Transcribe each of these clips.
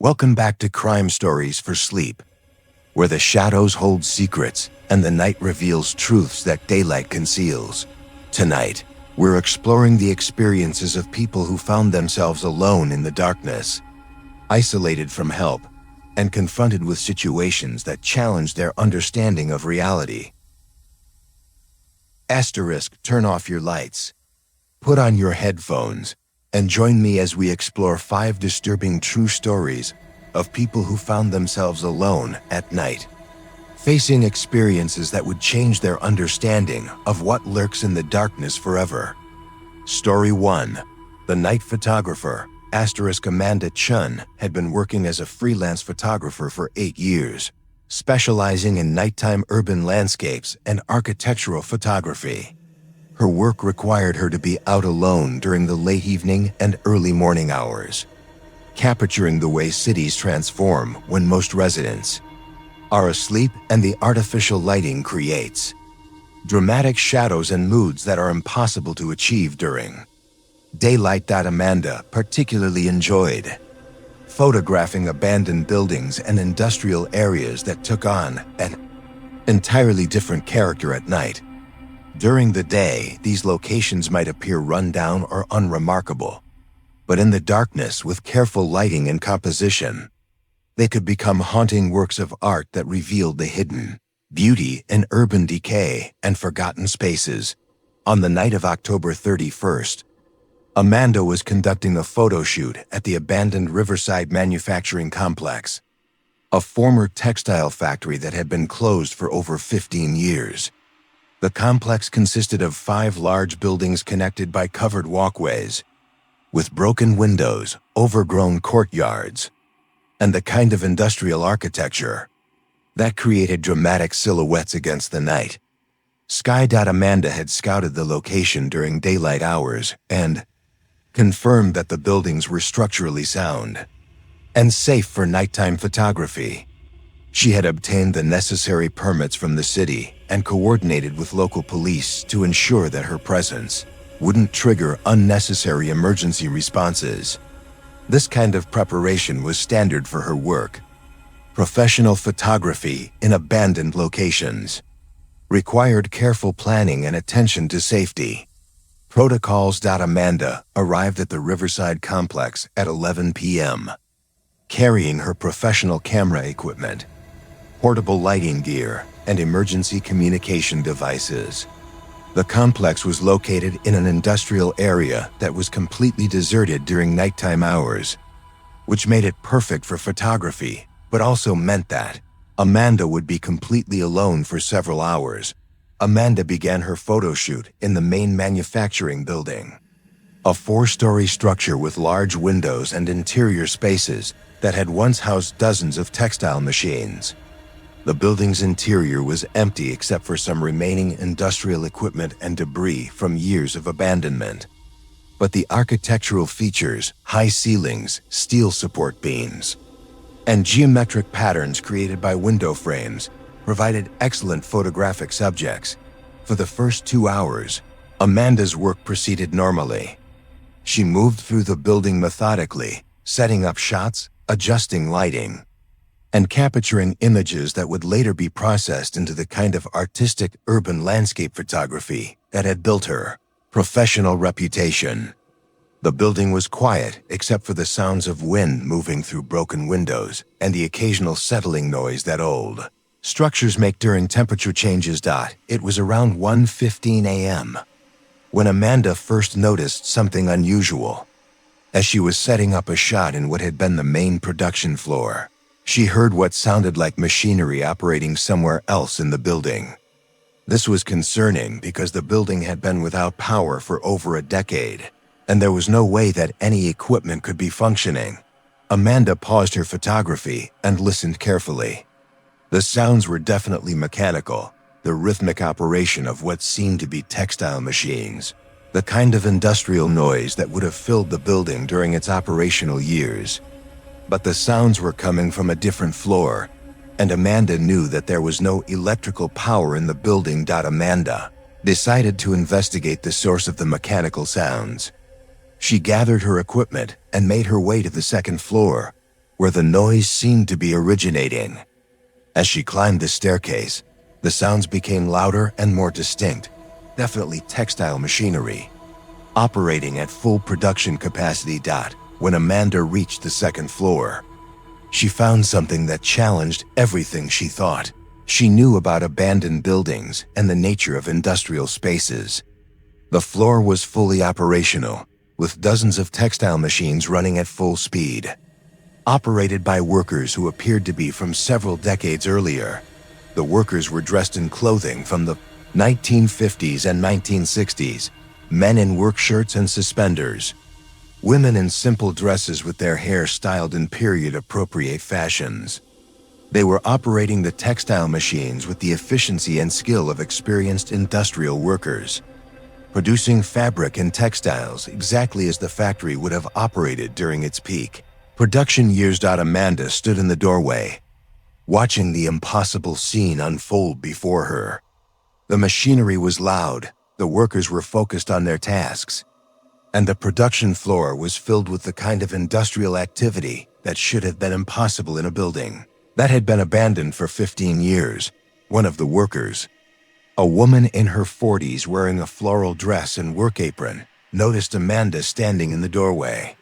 Welcome back to Crime Stories for Sleep, where the shadows hold secrets and the night reveals truths that daylight conceals. Tonight, we're exploring the experiences of people who found themselves alone in the darkness, isolated from help, and confronted with situations that challenged their understanding of reality. Turn off your lights, put on your headphones, and join me as we explore 5 disturbing true stories of people who found themselves alone at night, facing experiences that would change their understanding of what lurks in the darkness forever. Story 1. The Night Photographer. Amanda Chun had been working as a freelance photographer for 8 years, specializing in nighttime urban landscapes and architectural photography. Her work required her to be out alone during the late evening and early morning hours, capturing the way cities transform when most residents are asleep and the artificial lighting creates dramatic shadows and moods that are impossible to achieve during daylight. Amanda particularly enjoyed photographing abandoned buildings and industrial areas that took on an entirely different character at night. During the day, these locations might appear run-down or unremarkable, but in the darkness, with careful lighting and composition, they could become haunting works of art that revealed the hidden beauty in urban decay and forgotten spaces. On the night of October 31st, Amanda was conducting a photo shoot at the abandoned Riverside Manufacturing Complex, a former textile factory that had been closed for over 15 years. The complex consisted of 5 large buildings connected by covered walkways, with broken windows, overgrown courtyards, and the kind of industrial architecture that created dramatic silhouettes against the night. Amanda had scouted the location during daylight hours and confirmed that the buildings were structurally sound and safe for nighttime photography. She had obtained the necessary permits from the city and coordinated with local police to ensure that her presence wouldn't trigger unnecessary emergency responses. This kind of preparation was standard for her work. Professional photography in abandoned locations required careful planning and attention to safety protocols. Amanda arrived at the Riverside complex at 11 p.m., carrying her professional camera equipment, portable lighting gear, and emergency communication devices. The complex was located in an industrial area that was completely deserted during nighttime hours, which made it perfect for photography, but also meant that Amanda would be completely alone for several hours. Amanda began her photo shoot in the main manufacturing building, a 4-story structure with large windows and interior spaces that had once housed dozens of textile machines. The building's interior was empty except for some remaining industrial equipment and debris from years of abandonment. But the architectural features, high ceilings, steel support beams, and geometric patterns created by window frames provided excellent photographic subjects. For the first 2 hours, Amanda's work proceeded normally. She moved through the building methodically, setting up shots, adjusting lighting, and capturing images that would later be processed into the kind of artistic urban landscape photography that had built her professional reputation. The building was quiet except for the sounds of wind moving through broken windows and the occasional settling noise that old structures make during temperature changes. It was around 1:15 a.m. when Amanda first noticed something unusual. As she was setting up a shot in what had been the main production floor, she heard what sounded like machinery operating somewhere else in the building. This was concerning because the building had been without power for over a decade, and there was no way that any equipment could be functioning. Amanda paused her photography and listened carefully. The sounds were definitely mechanical, the rhythmic operation of what seemed to be textile machines, the kind of industrial noise that would have filled the building during its operational years. But the sounds were coming from a different floor, and Amanda knew that there was no electrical power in the building. Amanda decided to investigate the source of the mechanical sounds. She gathered her equipment and made her way to the second floor, where the noise seemed to be originating. As she climbed the staircase, the sounds became louder and more distinct, definitely textile machinery, operating at full production capacity. When Amanda reached the second floor, she found something that challenged everything she thought she knew about abandoned buildings and the nature of industrial spaces. The floor was fully operational, with dozens of textile machines running at full speed, operated by workers who appeared to be from several decades earlier. The workers were dressed in clothing from the 1950s and 1960s, men in work shirts and suspenders, women in simple dresses with their hair styled in period-appropriate fashions. They were operating the textile machines with the efficiency and skill of experienced industrial workers, producing fabric and textiles exactly as the factory would have operated during its peak production years. Amanda stood in the doorway, watching the impossible scene unfold before her. The machinery was loud, the workers were focused on their tasks, and the production floor was filled with the kind of industrial activity that should have been impossible in a building that had been abandoned for 15 years. One of the workers, a woman in her 40s wearing a floral dress and work apron, noticed Amanda standing in the doorway.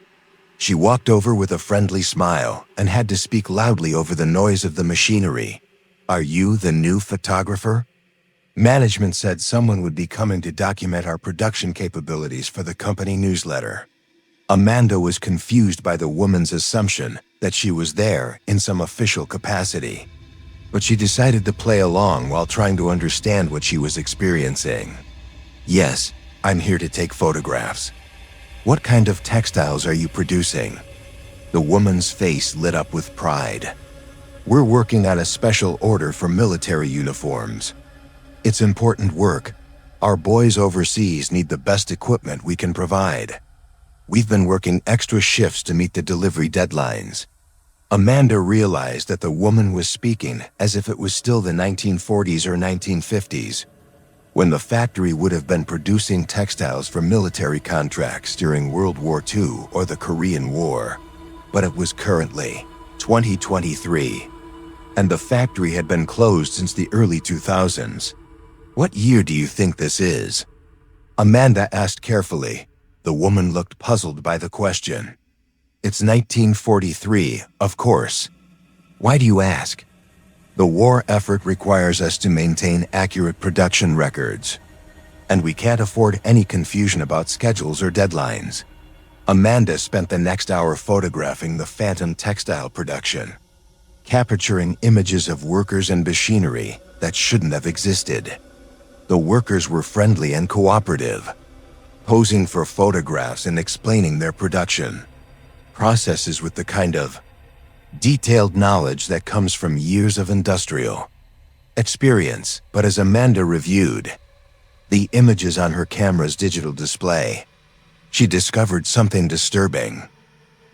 She walked over with a friendly smile and had to speak loudly over the noise of the machinery. "Are you the new photographer? Management said someone would be coming to document our production capabilities for the company newsletter." Amanda was confused by the woman's assumption that she was there in some official capacity, but she decided to play along while trying to understand what she was experiencing. "Yes, I'm here to take photographs. What kind of textiles are you producing?" The woman's face lit up with pride. "We're working on a special order for military uniforms. It's important work. Our boys overseas need the best equipment we can provide. We've been working extra shifts to meet the delivery deadlines." Amanda realized that the woman was speaking as if it was still the 1940s or 1950s, when the factory would have been producing textiles for military contracts during World War II or the Korean War. But it was currently 2023, and the factory had been closed since the early 2000s. "What year do you think this is?" Amanda asked carefully. The woman looked puzzled by the question. "It's 1943, of course. Why do you ask?" "The war effort requires us to maintain accurate production records, and we can't afford any confusion about schedules or deadlines." Amanda spent the next hour photographing the phantom textile production, capturing images of workers and machinery that shouldn't have existed. The workers were friendly and cooperative, posing for photographs and explaining their production processes with the kind of detailed knowledge that comes from years of industrial experience. But as Amanda reviewed the images on her camera's digital display, she discovered something disturbing.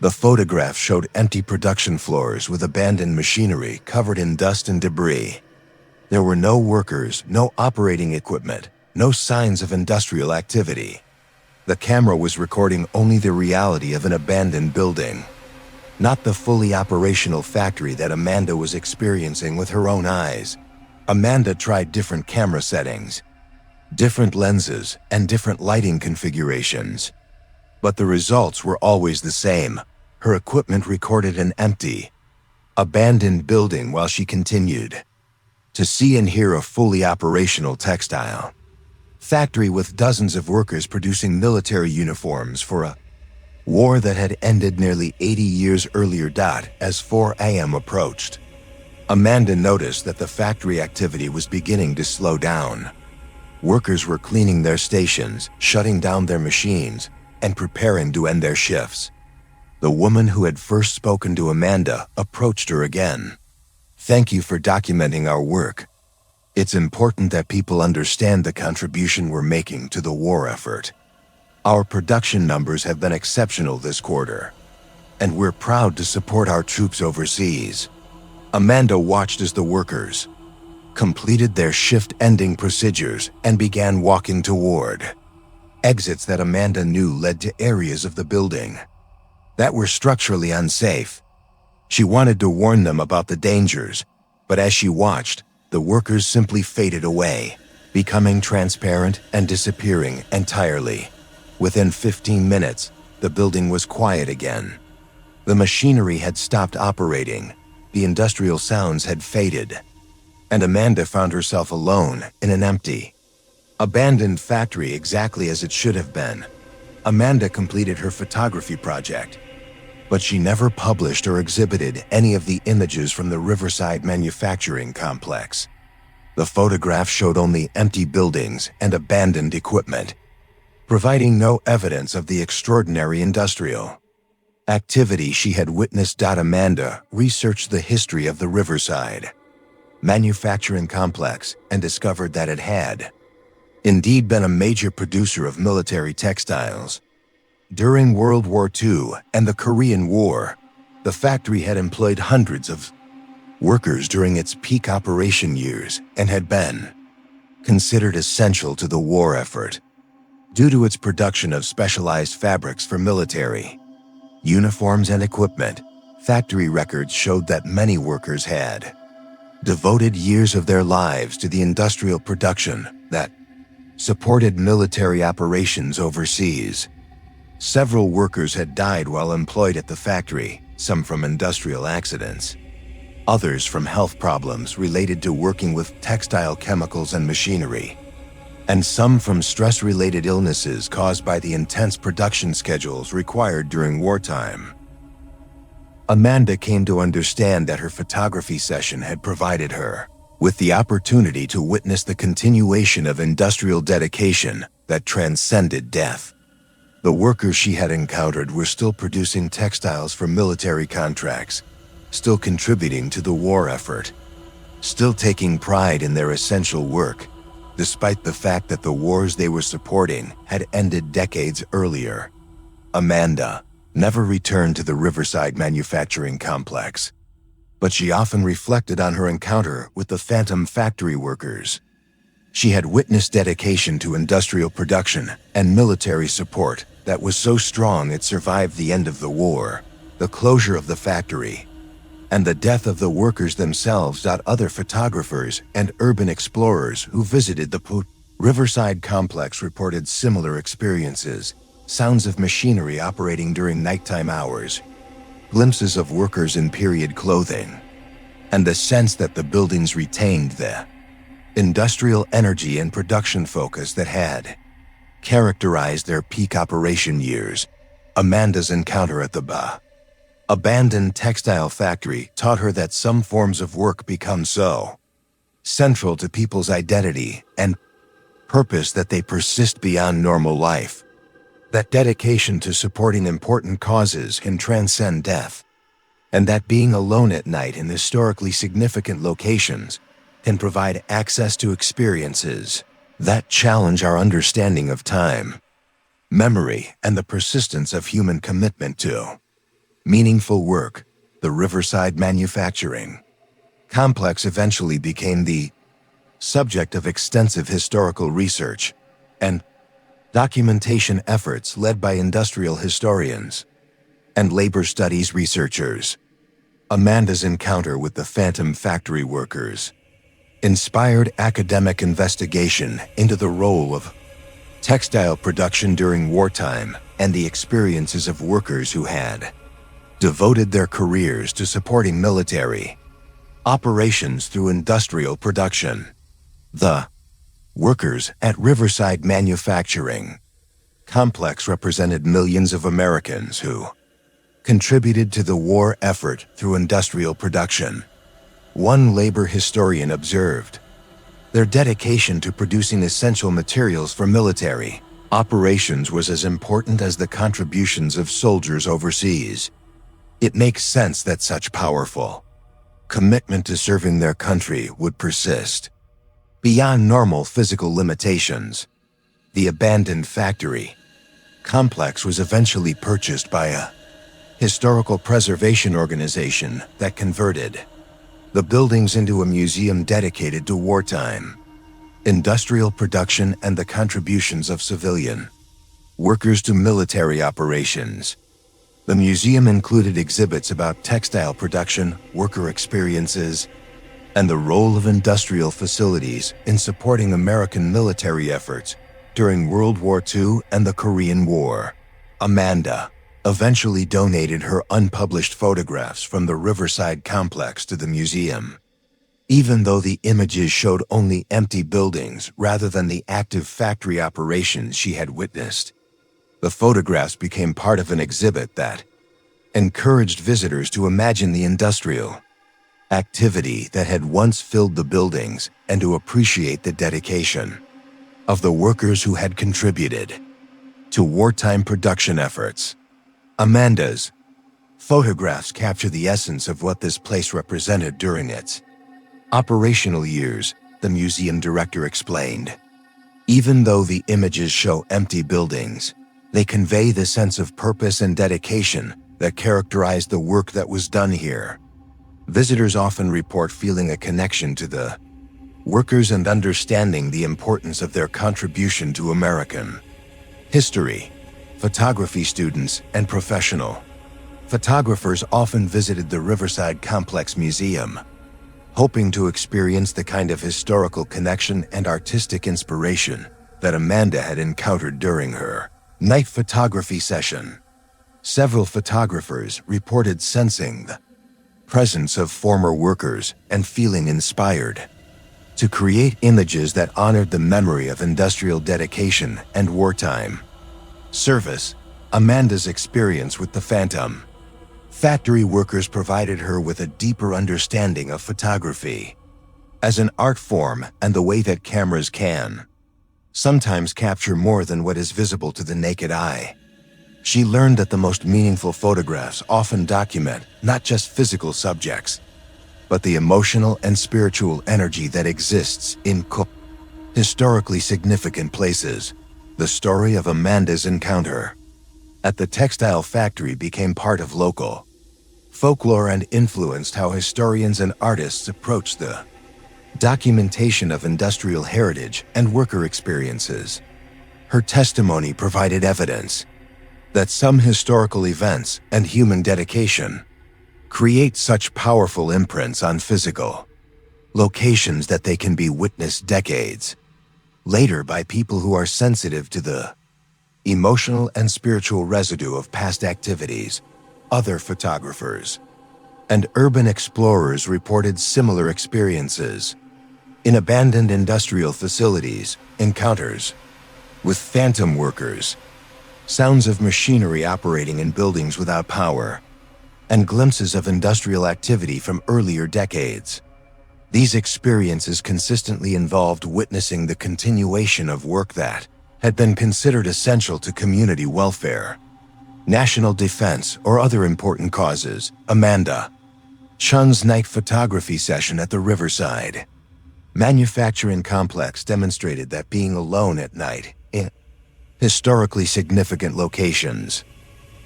The photograph showed empty production floors with abandoned machinery covered in dust and debris. There were no workers, no operating equipment, no signs of industrial activity. The camera was recording only the reality of an abandoned building, not the fully operational factory that Amanda was experiencing with her own eyes. Amanda tried different camera settings, different lenses, and different lighting configurations, but the results were always the same. Her equipment recorded an empty, abandoned building while she continued to see and hear a fully operational textile factory with dozens of workers producing military uniforms for a war that had ended nearly 80 years earlier. As 4 a.m. approached, Amanda noticed that the factory activity was beginning to slow down. Workers were cleaning their stations, shutting down their machines, and preparing to end their shifts. The woman who had first spoken to Amanda approached her again. "Thank you for documenting our work. It's important that people understand the contribution we're making to the war effort. Our production numbers have been exceptional this quarter, and we're proud to support our troops overseas." Amanda watched as the workers completed their shift-ending procedures and began walking toward exits that Amanda knew led to areas of the building that were structurally unsafe. She wanted to warn them about the dangers, but as she watched, the workers simply faded away, becoming transparent and disappearing entirely. Within 15 minutes, the building was quiet again. The machinery had stopped operating, the industrial sounds had faded, and Amanda found herself alone in an empty, abandoned factory exactly as it should have been. Amanda completed her photography project, but she never published or exhibited any of the images from the Riverside manufacturing complex. The photograph showed only empty buildings and abandoned equipment, providing no evidence of the extraordinary industrial activity she had witnessed. Amanda researched the history of the Riverside manufacturing complex and discovered that it had indeed been a major producer of military textiles. During World War II and the Korean War, the factory had employed hundreds of workers during its peak operation years and had been considered essential to the war effort due to its production of specialized fabrics for military uniforms and equipment. Factory records showed that many workers had devoted years of their lives to the industrial production that supported military operations overseas. Several workers had died while employed at the factory, some from industrial accidents, others from health problems related to working with textile chemicals and machinery, and some from stress-related illnesses caused by the intense production schedules required during wartime. Amanda came to understand that her photography session had provided her with the opportunity to witness the continuation of industrial dedication that transcended death. The workers she had encountered were still producing textiles for military contracts, still contributing to the war effort, still taking pride in their essential work, despite the fact that the wars they were supporting had ended decades earlier. Amanda never returned to the Riverside manufacturing complex, but she often reflected on her encounter with the phantom factory workers. She had witnessed dedication to industrial production and military support that was so strong it survived the end of the war, the closure of the factory, and the death of the workers themselves. Other photographers and urban explorers who visited the Riverside complex reported similar experiences: sounds of machinery operating during nighttime hours, glimpses of workers in period clothing, and the sense that the buildings retained the industrial energy and production focus that had characterized their peak operation years. Amanda's encounter at the abandoned textile factory taught her that some forms of work become so central to people's identity and purpose that they persist beyond normal life, that dedication to supporting important causes can transcend death, and that being alone at night in historically significant locations can provide access to experiences that challenge our understanding of time, memory, and the persistence of human commitment to meaningful work. The Riverside manufacturing complex eventually became the subject of extensive historical research and documentation efforts led by industrial historians and labor studies researchers. Amanda's encounter with the phantom factory workers inspired academic investigation into the role of textile production during wartime and the experiences of workers who had devoted their careers to supporting military operations through industrial production. The workers at Riverside Manufacturing Complex represented millions of Americans who contributed to the war effort through industrial production. One labor historian observed, "Their dedication to producing essential materials for military operations was as important as the contributions of soldiers overseas. It makes sense that such powerful commitment to serving their country would persist beyond normal physical limitations." The abandoned factory complex was eventually purchased by a historical preservation organization that converted the buildings into a museum dedicated to wartime industrial production and the contributions of civilian workers to military operations. The museum included exhibits about textile production, worker experiences, and the role of industrial facilities in supporting American military efforts during World War II and the Korean War. Amanda eventually donated her unpublished photographs from the Riverside complex to the museum. Even though the images showed only empty buildings rather than the active factory operations she had witnessed, the photographs became part of an exhibit that encouraged visitors to imagine the industrial activity that had once filled the buildings and to appreciate the dedication of the workers who had contributed to wartime production efforts. Amanda's photographs capture the essence of what this place represented during its operational years, the museum director explained. Even though the images show empty buildings, they convey the sense of purpose and dedication that characterized the work that was done here. Visitors often report feeling a connection to the workers and understanding the importance of their contribution to American history. Photography students and professional photographers often visited the Riverside Complex Museum, hoping to experience the kind of historical connection and artistic inspiration that Amanda had encountered during her night photography session. Several photographers reported sensing the presence of former workers and feeling inspired to create images that honored the memory of industrial dedication and wartime service. Amanda's experience with the Phantom factory workers provided her with a deeper understanding of photography as an art form and the way that cameras can sometimes capture more than what is visible to the naked eye. She learned that the most meaningful photographs often document not just physical subjects, but the emotional and spiritual energy that exists in historically significant places. The story of Amanda's encounter at the textile factory became part of local folklore and influenced how historians and artists approached the documentation of industrial heritage and worker experiences. Her testimony provided evidence that some historical events and human dedication create such powerful imprints on physical locations that they can be witnessed decades later by people who are sensitive to the emotional and spiritual residue of past activities. Other photographers and urban explorers reported similar experiences in abandoned industrial facilities, encounters with phantom workers, sounds of machinery operating in buildings without power, and glimpses of industrial activity from earlier decades. These experiences consistently involved witnessing the continuation of work that had been considered essential to community welfare, national defense, or other important causes. Amanda Chun's night photography session at the Riverside manufacturing complex demonstrated that being alone at night in historically significant locations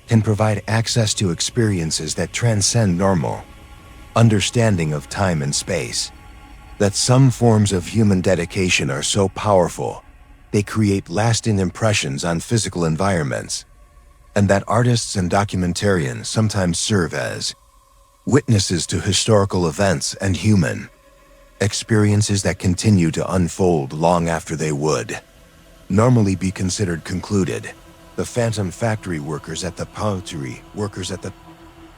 can provide access to experiences that transcend normal understanding of time and space. That some forms of human dedication are so powerful, they create lasting impressions on physical environments, and that artists and documentarians sometimes serve as witnesses to historical events and human experiences that continue to unfold long after they would normally be considered concluded. The phantom factory workers at the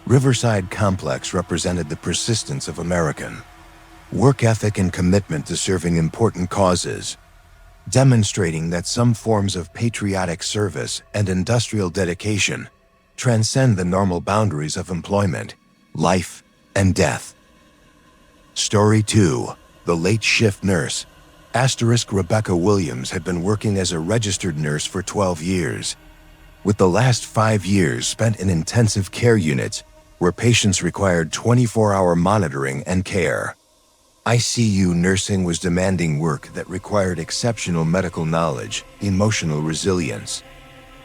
Riverside complex represented the persistence of American work ethic and commitment to serving important causes, demonstrating that some forms of patriotic service and industrial dedication transcend the normal boundaries of employment, life, and death. Story 2. The Late Shift Nurse. Rebecca Williams had been working as a registered nurse for 12 years, with the last 5 years spent in intensive care units where patients required 24-hour monitoring and care. ICU nursing was demanding work that required exceptional medical knowledge, emotional resilience,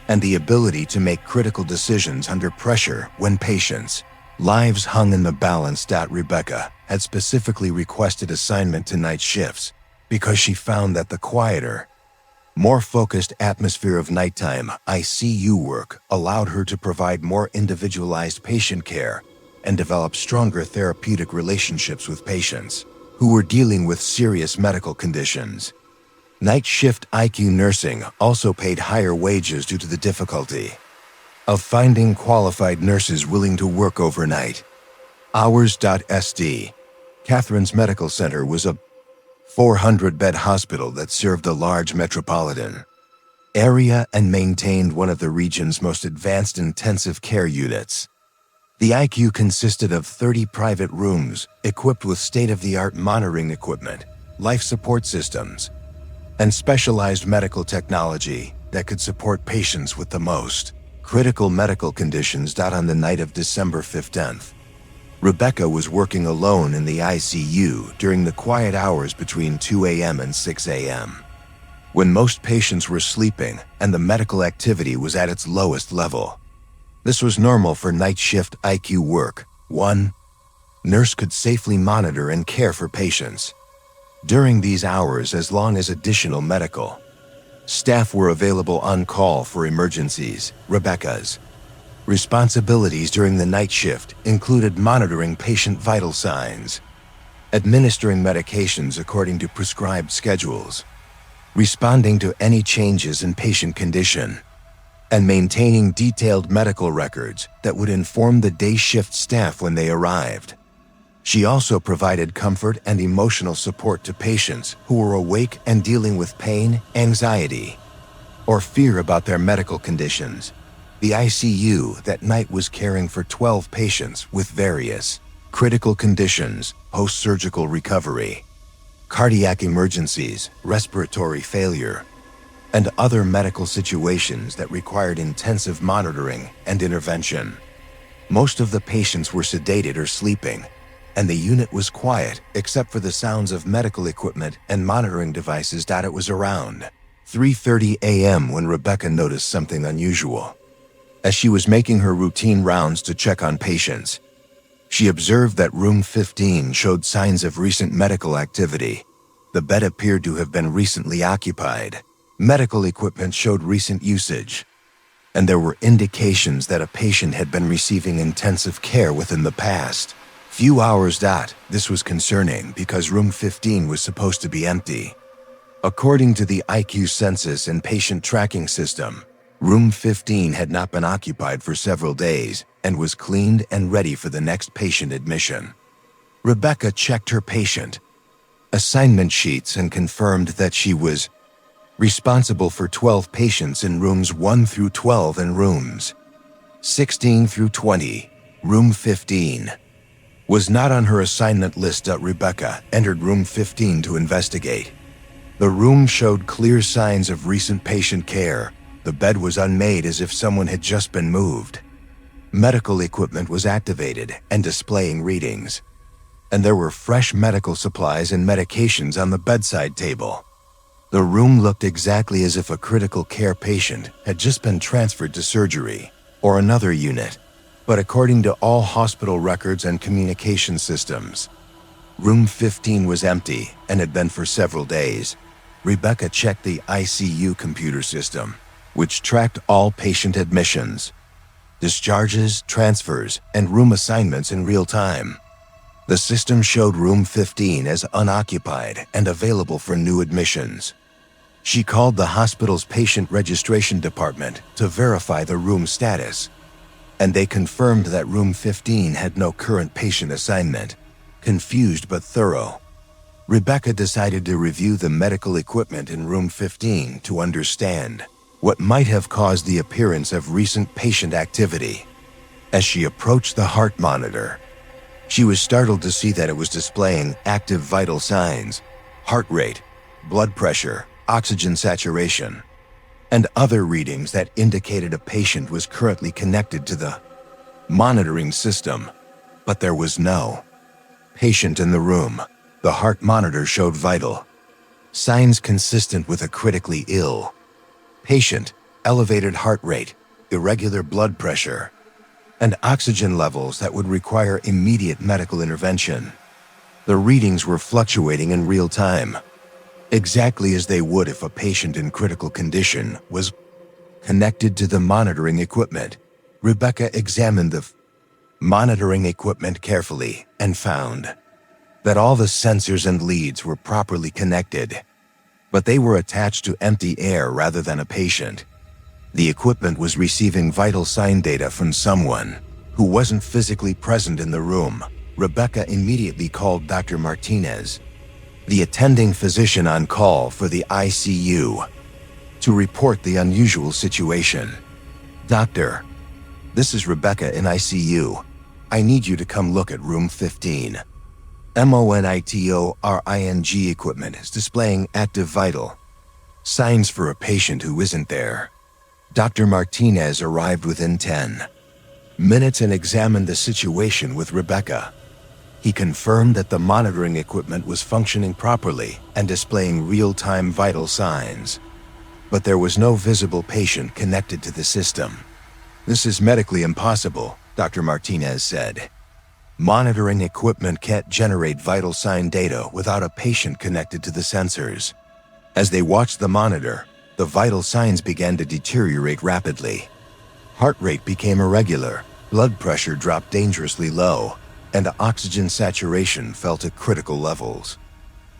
and the ability to make critical decisions under pressure when patients' lives hung in the balance. Rebecca had specifically requested assignment to night shifts because she found that the quieter, More focused atmosphere of nighttime ICU work allowed her to provide more individualized patient care and develop stronger therapeutic relationships with patients who were dealing with serious medical conditions. Night shift ICU nursing also paid higher wages due to the difficulty of finding qualified nurses willing to work overnight. Hours.sd. Catherine's Medical Center was a 400-bed hospital that served a large metropolitan area and maintained one of the region's most advanced intensive care units. The ICU consisted of 30 private rooms equipped with state-of-the-art monitoring equipment, life support systems, and specialized medical technology that could support patients with the most critical medical conditions. On the night of December 15th, Rebecca was working alone in the ICU during the quiet hours between 2 a.m. and 6 a.m., when most patients were sleeping and the medical activity was at its lowest level. This was normal for night shift ICU work. 1. Nurse could safely monitor and care for patients during these hours as long as additional medical staff were available on call for emergencies. Rebecca's responsibilities during the night shift included monitoring patient vital signs, administering medications according to prescribed schedules, responding to any changes in patient condition, and maintaining detailed medical records that would inform the day shift staff when they arrived. She also provided comfort and emotional support to patients who were awake and dealing with pain, anxiety, or fear about their medical conditions. The ICU that night was caring for 12 patients with various critical conditions, post-surgical recovery, cardiac emergencies, respiratory failure, and other medical situations that required intensive monitoring and intervention. Most of the patients were sedated or sleeping, and the unit was quiet except for the sounds of medical equipment and monitoring devices. It was around 3:30 a.m. when Rebecca noticed something unusual. As she was making her routine rounds to check on patients, she observed that room 15 showed signs of recent medical activity. The bed appeared to have been recently occupied. Medical equipment showed recent usage, and there were indications that a patient had been receiving intensive care within the past few hours. This was concerning because room 15 was supposed to be empty. According to the ICU census and patient tracking system, room 15 had not been occupied for several days and was cleaned and ready for the next patient admission. Rebecca checked her patient assignment sheets and confirmed that she was responsible for 12 patients in rooms 1 through 12 and rooms 16 through 20. Room 15 was not on her assignment list. Rebecca entered room 15 to investigate. The room showed clear signs of recent patient care. The bed was unmade as if someone had just been moved. Medical equipment was activated and displaying readings, and there were fresh medical supplies and medications on the bedside table. The room looked exactly as if a critical care patient had just been transferred to surgery or another unit. But according to all hospital records and communication systems, room 15 was empty and had been for several days. Rebecca checked the ICU computer system, which tracked all patient admissions, discharges, transfers, and room assignments in real time. The system showed room 15 as unoccupied and available for new admissions. She called the hospital's patient registration department to verify the room status, and they confirmed that room 15 had no current patient assignment. Confused but thorough, Rebecca decided to review the medical equipment in room 15 to understand what might have caused the appearance of recent patient activity. As she approached the heart monitor, she was startled to see that it was displaying active vital signs, heart rate, blood pressure, oxygen saturation, and other readings that indicated a patient was currently connected to the monitoring system. But there was no patient in the room. The heart monitor showed vital signs consistent with a critically ill patient, elevated heart rate, irregular blood pressure, and oxygen levels that would require immediate medical intervention. The readings were fluctuating in real time, exactly as they would if a patient in critical condition was connected to the monitoring equipment. Rebecca examined the monitoring equipment carefully and found that all the sensors and leads were properly connected, but they were attached to empty air rather than a patient. The equipment was receiving vital sign data from someone who wasn't physically present in the room. Rebecca immediately called Dr. Martinez, the attending physician on call for the ICU, to report the unusual situation. "Doctor, this is Rebecca in ICU. I need you to come look at room 15. Monitoring equipment is displaying active vital signs for a patient who isn't there." Dr. Martinez arrived within 10 minutes and examined the situation with Rebecca. He confirmed that the monitoring equipment was functioning properly and displaying real-time vital signs, but there was no visible patient connected to the system. "This is medically impossible," Dr. Martinez said. "Monitoring equipment can't generate vital sign data without a patient connected to the sensors." As they watched the monitor, the vital signs began to deteriorate rapidly. Heart rate became irregular, blood pressure dropped dangerously low, and oxygen saturation fell to critical levels.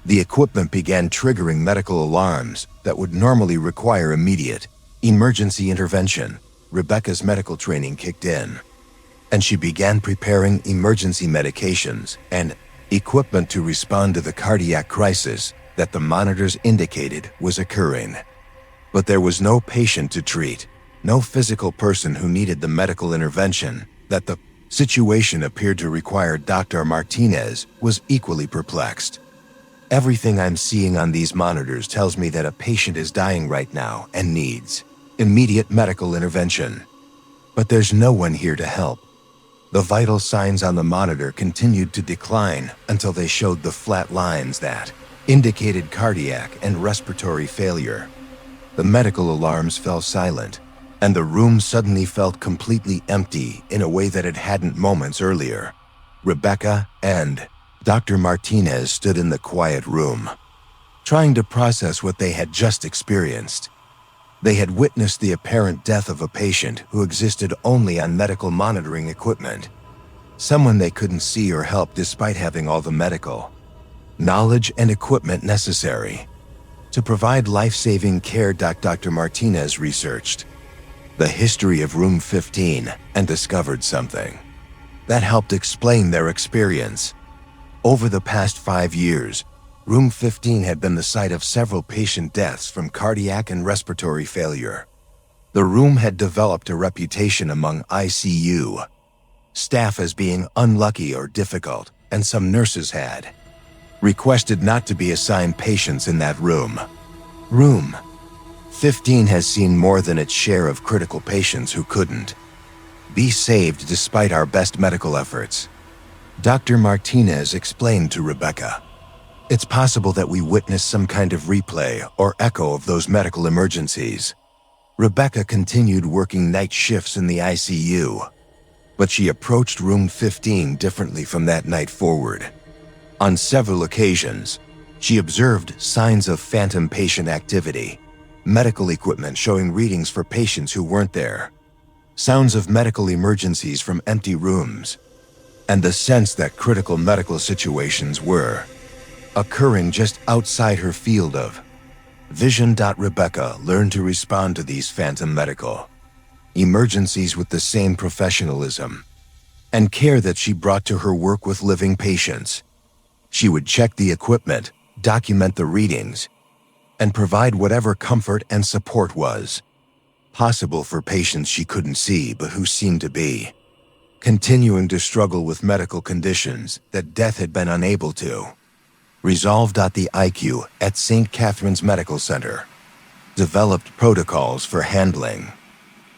The equipment began triggering medical alarms that would normally require immediate emergency intervention. Rebecca's medical training kicked in, and she began preparing emergency medications and equipment to respond to the cardiac crisis that the monitors indicated was occurring. But there was no patient to treat, no physical person who needed the medical intervention. That the situation appeared to require. Dr. Martinez was equally perplexed. "Everything I'm seeing on these monitors tells me that a patient is dying right now and needs immediate medical intervention. But there's no one here to help." The vital signs on the monitor continued to decline until they showed the flat lines that indicated cardiac and respiratory failure. The medical alarms fell silent, and the room suddenly felt completely empty in a way that it hadn't moments earlier. Rebecca and Dr. Martinez stood in the quiet room, trying to process what they had just experienced. They had witnessed the apparent death of a patient who existed only on medical monitoring equipment, someone they couldn't see or help despite having all the medical knowledge and equipment necessary to provide life-saving care. Dr. Martinez researched the history of Room 15 and discovered something that helped explain their experience. Over the past 5 years, Room 15 had been the site of several patient deaths from cardiac and respiratory failure. The room had developed a reputation among ICU staff as being unlucky or difficult, and some nurses had requested not to be assigned patients in that room. Room 15 has seen more than its share of critical patients who couldn't be saved despite our best medical efforts. Dr. Martinez explained to Rebecca, "It's possible that we witnessed some kind of replay or echo of those medical emergencies." Rebecca continued working night shifts in the ICU, but she approached Room 15 differently from that night forward. On several occasions, she observed signs of phantom patient activity, medical equipment showing readings for patients who weren't there, sounds of medical emergencies from empty rooms, and the sense that critical medical situations were occurring just outside her field of vision. Rebecca learned to respond to these phantom medical emergencies with the same professionalism and care that she brought to her work with living patients. She would check the equipment, document the readings, and provide whatever comfort and support was possible for patients she couldn't see but who seemed to be continuing to struggle with medical conditions that death had been unable to resolve. The IQ at St. Catherine's Medical Center developed protocols for handling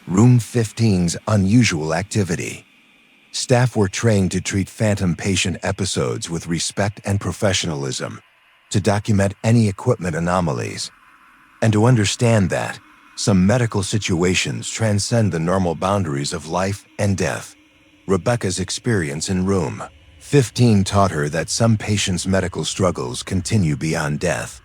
Room 15's unusual activity. Staff were trained to treat phantom patient episodes with respect and professionalism, to document any equipment anomalies, and to understand that some medical situations transcend the normal boundaries of life and death. Rebecca's experience in Room 15 taught her that some patients' medical struggles continue beyond death.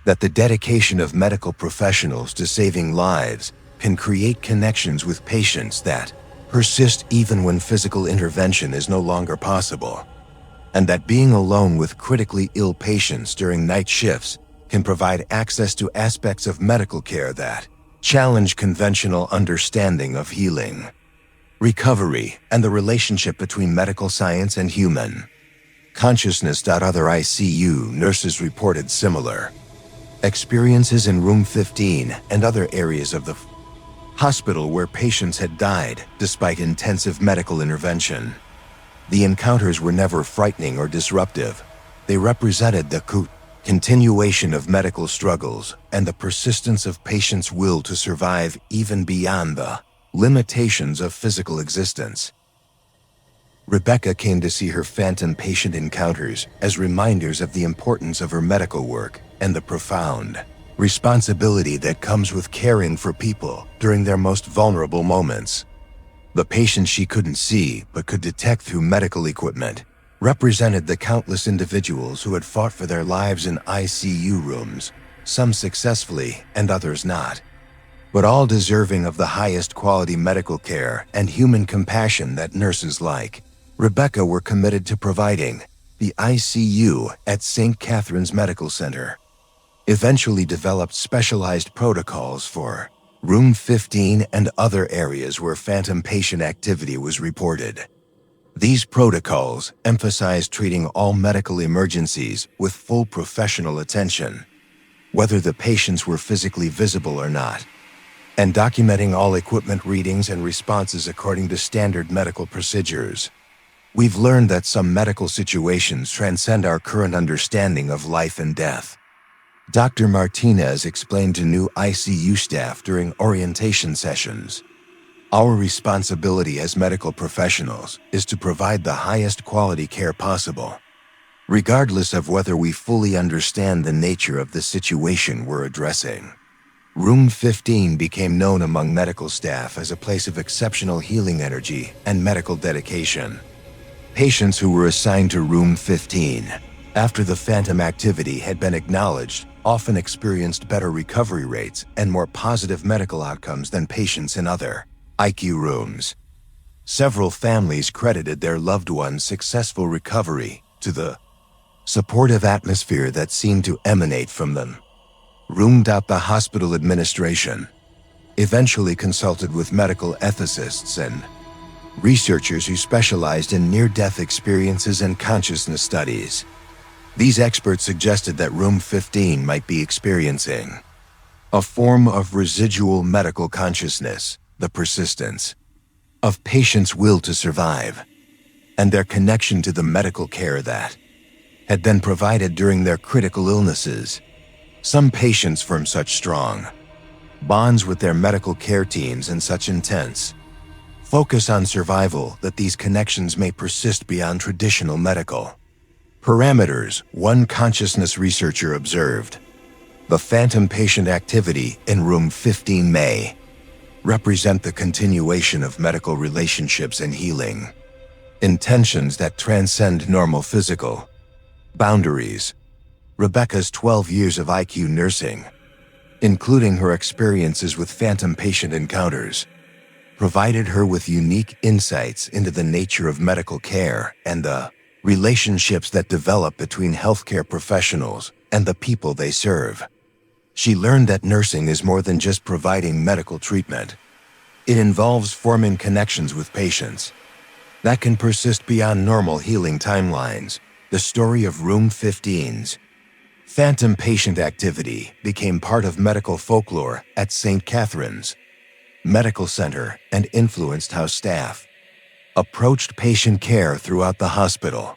that the dedication of medical professionals to saving lives can create connections with patients that persist even when physical intervention is no longer possible, and that being alone with critically ill patients during night shifts can provide access to aspects of medical care that challenge conventional understanding of healing, recovery, and the relationship between medical science and human consciousness. Other ICU nurses reported similar experiences in room 15 and other areas of the hospital where patients had died despite intensive medical intervention. The encounters were never frightening or disruptive. They represented the continuation of medical struggles and the persistence of patients' will to survive even beyond the limitations of physical existence. Rebecca came to see her phantom patient encounters as reminders of the importance of her medical work and the profound responsibility that comes with caring for people during their most vulnerable moments. The patients she couldn't see but could detect through medical equipment represented the countless individuals who had fought for their lives in ICU rooms, some successfully and others not, but all deserving of the highest quality medical care and human compassion that nurses like Rebecca were committed to providing. The ICU at St. Catherine's Medical Center eventually developed specialized protocols for room 15 and other areas where phantom patient activity was reported. These protocols emphasized treating all medical emergencies with full professional attention, whether the patients were physically visible or not, and documenting all equipment readings and responses according to standard medical procedures. We've learned that some medical situations transcend our current understanding of life and death. Dr. Martinez explained to new ICU staff during orientation sessions. Our responsibility as medical professionals is to provide the highest quality care possible, regardless of whether we fully understand the nature of the situation we're addressing. Room 15 became known among medical staff as a place of exceptional healing energy and medical dedication. Patients who were assigned to Room 15 after the phantom activity had been acknowledged often experienced better recovery rates and more positive medical outcomes than patients in other ICU rooms. Several families credited their loved one's successful recovery to the supportive atmosphere that seemed to emanate from them. The hospital administration eventually consulted with medical ethicists and researchers who specialized in near-death experiences and consciousness studies. These experts suggested that Room 15 might be experiencing a form of residual medical consciousness, the persistence of patients' will to survive, and their connection to the medical care that had been provided during their critical illnesses. Some patients form such strong bonds with their medical care teams and such intense focus on survival that these connections may persist beyond traditional medical parameters. One consciousness researcher observed, the phantom patient activity in Room 15 may represent the continuation of medical relationships and healing intentions that transcend normal physical boundaries. Rebecca's 12 years of ICU nursing, including her experiences with phantom patient encounters, provided her with unique insights into the nature of medical care and the relationships that develop between healthcare professionals and the people they serve. She learned that nursing is more than just providing medical treatment. It involves forming connections with patients that can persist beyond normal healing timelines. The story of Room 15's phantom patient activity became part of medical folklore at St. Catherine's Medical Center and influenced how staff approached patient care throughout the hospital.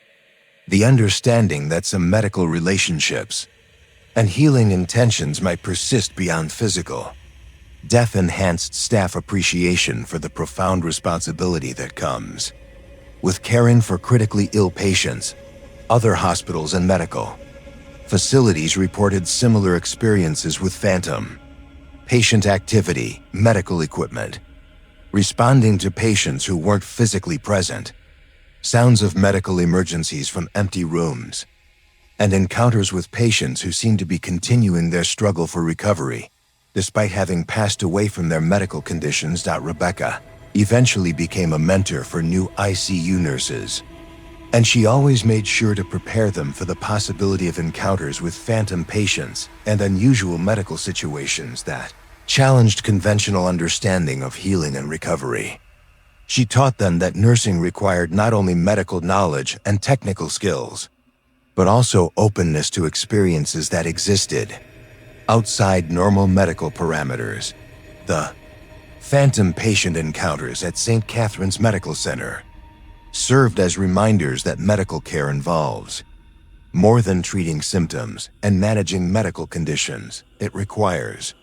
The understanding that some medical relationships and healing intentions might persist beyond physical death enhanced staff appreciation for the profound responsibility that comes with caring for critically ill patients. Other hospitals and medical facilities reported similar experiences with phantom patient activity, medical equipment responding to patients who weren't physically present, sounds of medical emergencies from empty rooms, and encounters with patients who seemed to be continuing their struggle for recovery, despite having passed away from their medical conditions. Rebecca eventually became a mentor for new ICU nurses, and she always made sure to prepare them for the possibility of encounters with phantom patients and unusual medical situations that challenged conventional understanding of healing and recovery. She taught them that nursing required not only medical knowledge and technical skills, but also openness to experiences that existed outside normal medical parameters. The phantom patient encounters at St. Catherine's Medical Center served as reminders that medical care involves more than treating symptoms and managing medical conditions. It requires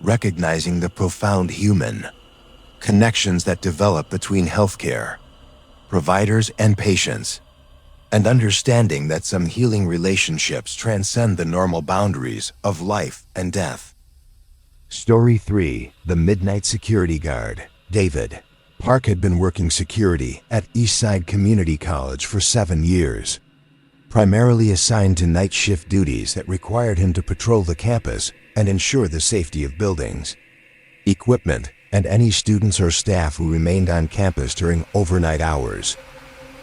recognizing the profound human connections that develop between healthcare providers and patients, and understanding that some healing relationships transcend the normal boundaries of life and death. Story 3: The Midnight Security Guard. David Park had been working security at Eastside Community College for 7 years, primarily assigned to night shift duties that required him to patrol the campus and ensure the safety of buildings, equipment, and any students or staff who remained on campus during overnight hours.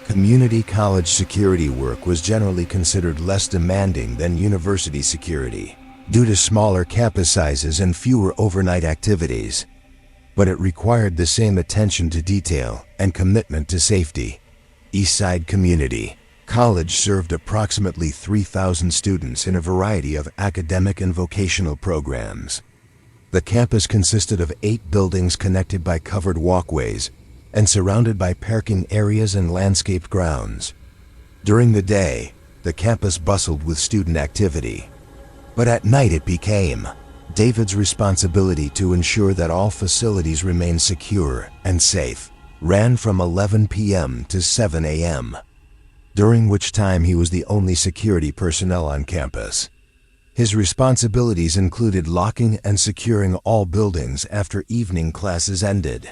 Community college security work was generally considered less demanding than university security due to smaller campus sizes and fewer overnight activities, but it required the same attention to detail and commitment to safety. Eastside Community College served approximately 3,000 students in a variety of academic and vocational programs. The campus consisted of 8 buildings connected by covered walkways and surrounded by parking areas and landscaped grounds. During the day, the campus bustled with student activity, but at night it became David's responsibility to ensure that all facilities remained secure and safe. Ran from 11 p.m. to 7 a.m., during which time he was the only security personnel on campus. His responsibilities included locking and securing all buildings after evening classes ended,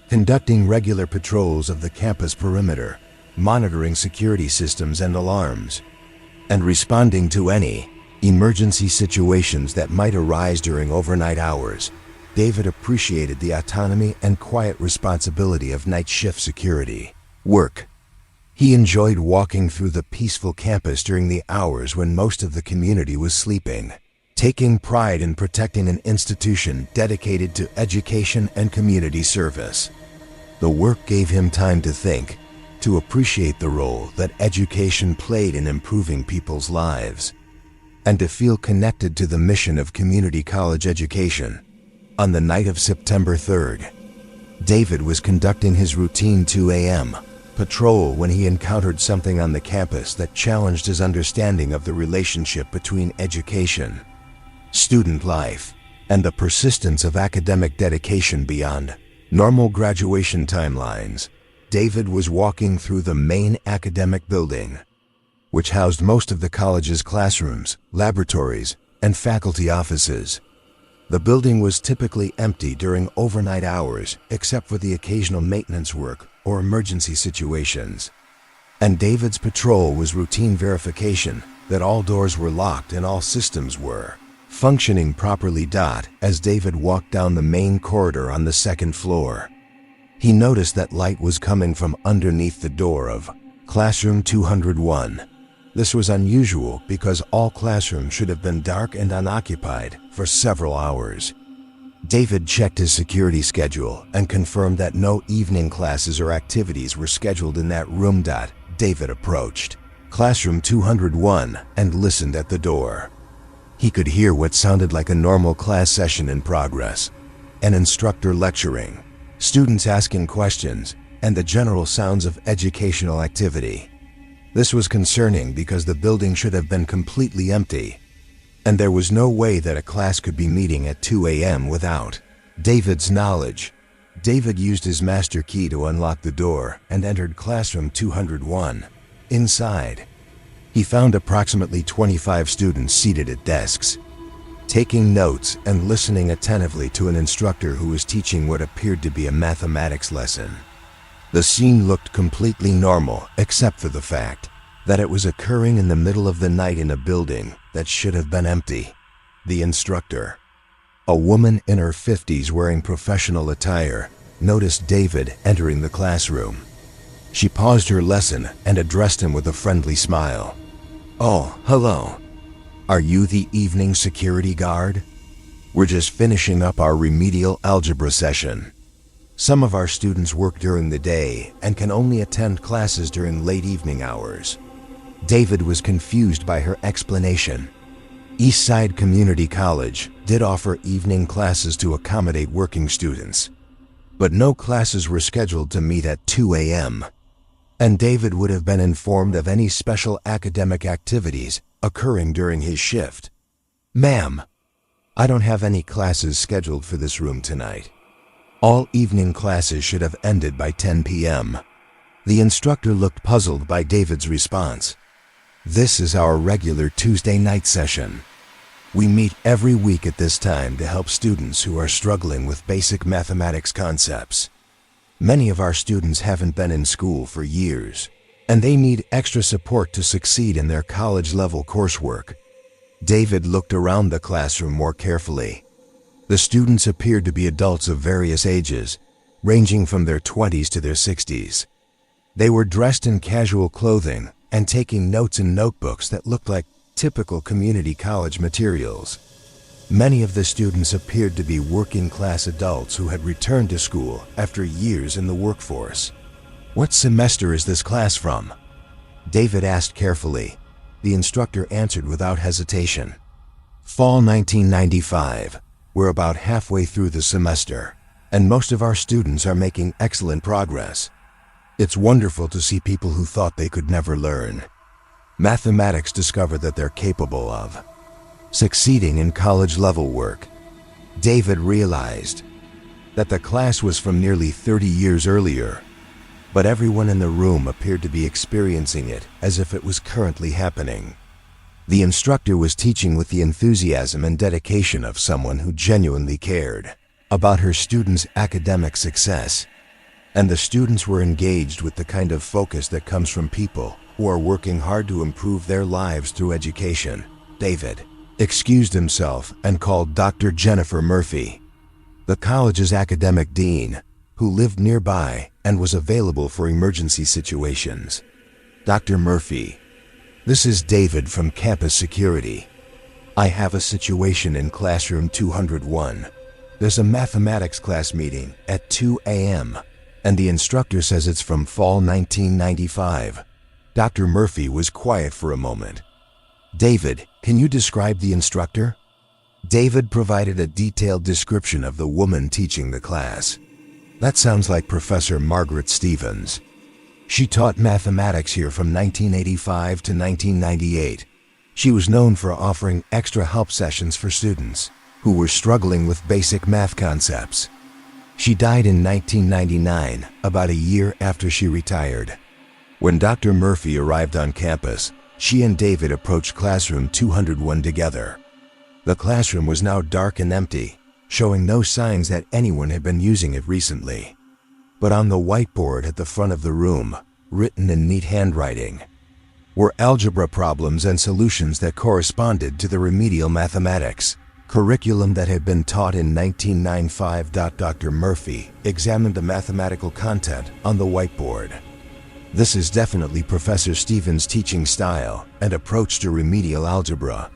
conducting regular patrols of the campus perimeter, monitoring security systems and alarms, and responding to any emergency situations that might arise during overnight hours. David appreciated the autonomy and quiet responsibility of night shift security work. He enjoyed walking through the peaceful campus during the hours when most of the community was sleeping, taking pride in protecting an institution dedicated to education and community service. The work gave him time to think, to appreciate the role that education played in improving people's lives, and to feel connected to the mission of community college education. On the night of September 3rd, David was conducting his routine 2 a.m. patrol when he encountered something on the campus that challenged his understanding of the relationship between education, student life, and the persistence of academic dedication beyond normal graduation timelines. David was walking through the main academic building, which housed most of the college's classrooms, laboratories, and faculty offices. The building was typically empty during overnight hours, except for the occasional maintenance work or emergency situations. And David's patrol was routine verification that all doors were locked and all systems were functioning properly. As David walked down the main corridor on the second floor, he noticed that light was coming from underneath the door of Classroom 201. This was unusual because all classrooms should have been dark and unoccupied for several hours. David checked his security schedule and confirmed that no evening classes or activities were scheduled in that room. David approached Classroom 201 and listened at the door. He could hear what sounded like a normal class session in progress, an instructor lecturing, students asking questions, and the general sounds of educational activity. This was concerning because the building should have been completely empty, and there was no way that a class could be meeting at 2 a.m. without David's knowledge. David used his master key to unlock the door and entered Classroom 201. Inside, he found approximately 25 students seated at desks, taking notes and listening attentively to an instructor who was teaching what appeared to be a mathematics lesson. The scene looked completely normal except for the fact that it was occurring in the middle of the night in a building that should have been empty. The instructor, a woman in her 50s wearing professional attire, noticed David entering the classroom. She paused her lesson and addressed him with a friendly smile. "Oh, hello. Are you the evening security guard? We're just finishing up our remedial algebra session. Some of our students work during the day and can only attend classes during late evening hours." David was confused by her explanation. Eastside Community College did offer evening classes to accommodate working students, but no classes were scheduled to meet at 2 a.m., and David would have been informed of any special academic activities occurring during his shift. "Ma'am, I don't have any classes scheduled for this room tonight. All evening classes should have ended by 10 p.m. The instructor looked puzzled by David's response. "This is our regular Tuesday night session. We meet every week at this time to help students who are struggling with basic mathematics concepts. Many of our students haven't been in school for years, and they need extra support to succeed in their college-level coursework." David looked around the classroom more carefully. The students appeared to be adults of various ages, ranging from their 20s to their 60s. They were dressed in casual clothing and taking notes in notebooks that looked like typical community college materials. Many of the students appeared to be working-class adults who had returned to school after years in the workforce. "What semester is this class from?" David asked carefully. The instructor answered without hesitation. "Fall 1995. We're about halfway through the semester, and most of our students are making excellent progress. It's wonderful to see people who thought they could never learn mathematics discover that they're capable of succeeding in college-level work." David realized that the class was from nearly 30 years earlier, but everyone in the room appeared to be experiencing it as if it was currently happening. The instructor was teaching with the enthusiasm and dedication of someone who genuinely cared about her students' academic success, and the students were engaged with the kind of focus that comes from people who are working hard to improve their lives through education. David excused himself and called Dr. Jennifer Murphy, the college's academic dean, who lived nearby and was available for emergency situations. "Dr. Murphy, this is David from campus security. I have a situation in classroom 201. There's a mathematics class meeting at 2 a.m., and the instructor says it's from fall 1995. Dr. Murphy was quiet for a moment. "David, can you describe the instructor?" David provided a detailed description of the woman teaching the class. "That sounds like Professor Margaret Stevens. She taught mathematics here from 1985 to 1998. She was known for offering extra help sessions for students who were struggling with basic math concepts. She died in 1999, about a year after she retired." When Dr. Murphy arrived on campus, she and David approached classroom 201 together. The classroom was now dark and empty, showing no signs that anyone had been using it recently. But on the whiteboard at the front of the room, written in neat handwriting, were algebra problems and solutions that corresponded to the remedial mathematics curriculum that had been taught in 1995. Dr. Murphy examined the mathematical content on the whiteboard. "This is definitely Professor Stevens' teaching style and approach to remedial algebra.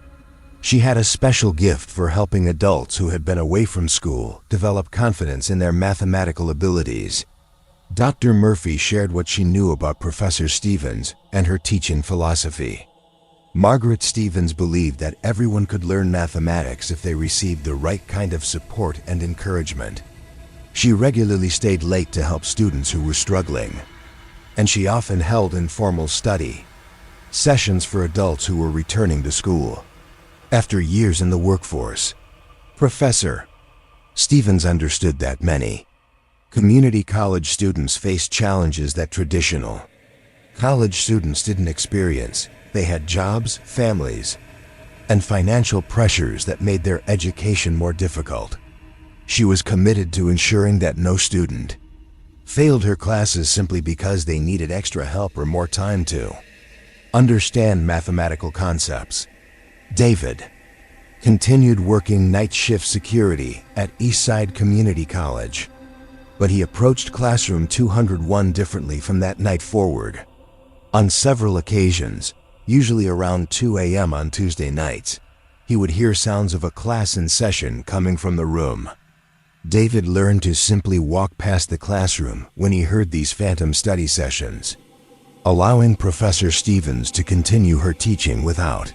She had a special gift for helping adults who had been away from school develop confidence in their mathematical abilities." Dr. Murphy shared what she knew about Professor Stevens and her teaching philosophy. Margaret Stevens believed that everyone could learn mathematics if they received the right kind of support and encouragement. She regularly stayed late to help students who were struggling, and she often held informal study sessions for adults who were returning to school after years in the workforce. Professor Stevens understood that many community college students faced challenges that traditional college students didn't experience. They had jobs, families, and financial pressures that made their education more difficult. She was committed to ensuring that no student failed her classes simply because they needed extra help or more time to understand mathematical concepts. David continued working night shift security at Eastside Community College, but he approached classroom 201 differently from that night forward. On several occasions, usually around 2 a.m. on Tuesday nights, he would hear sounds of a class in session coming from the room. David learned to simply walk past the classroom when he heard these phantom study sessions, allowing Professor Stevens to continue her teaching without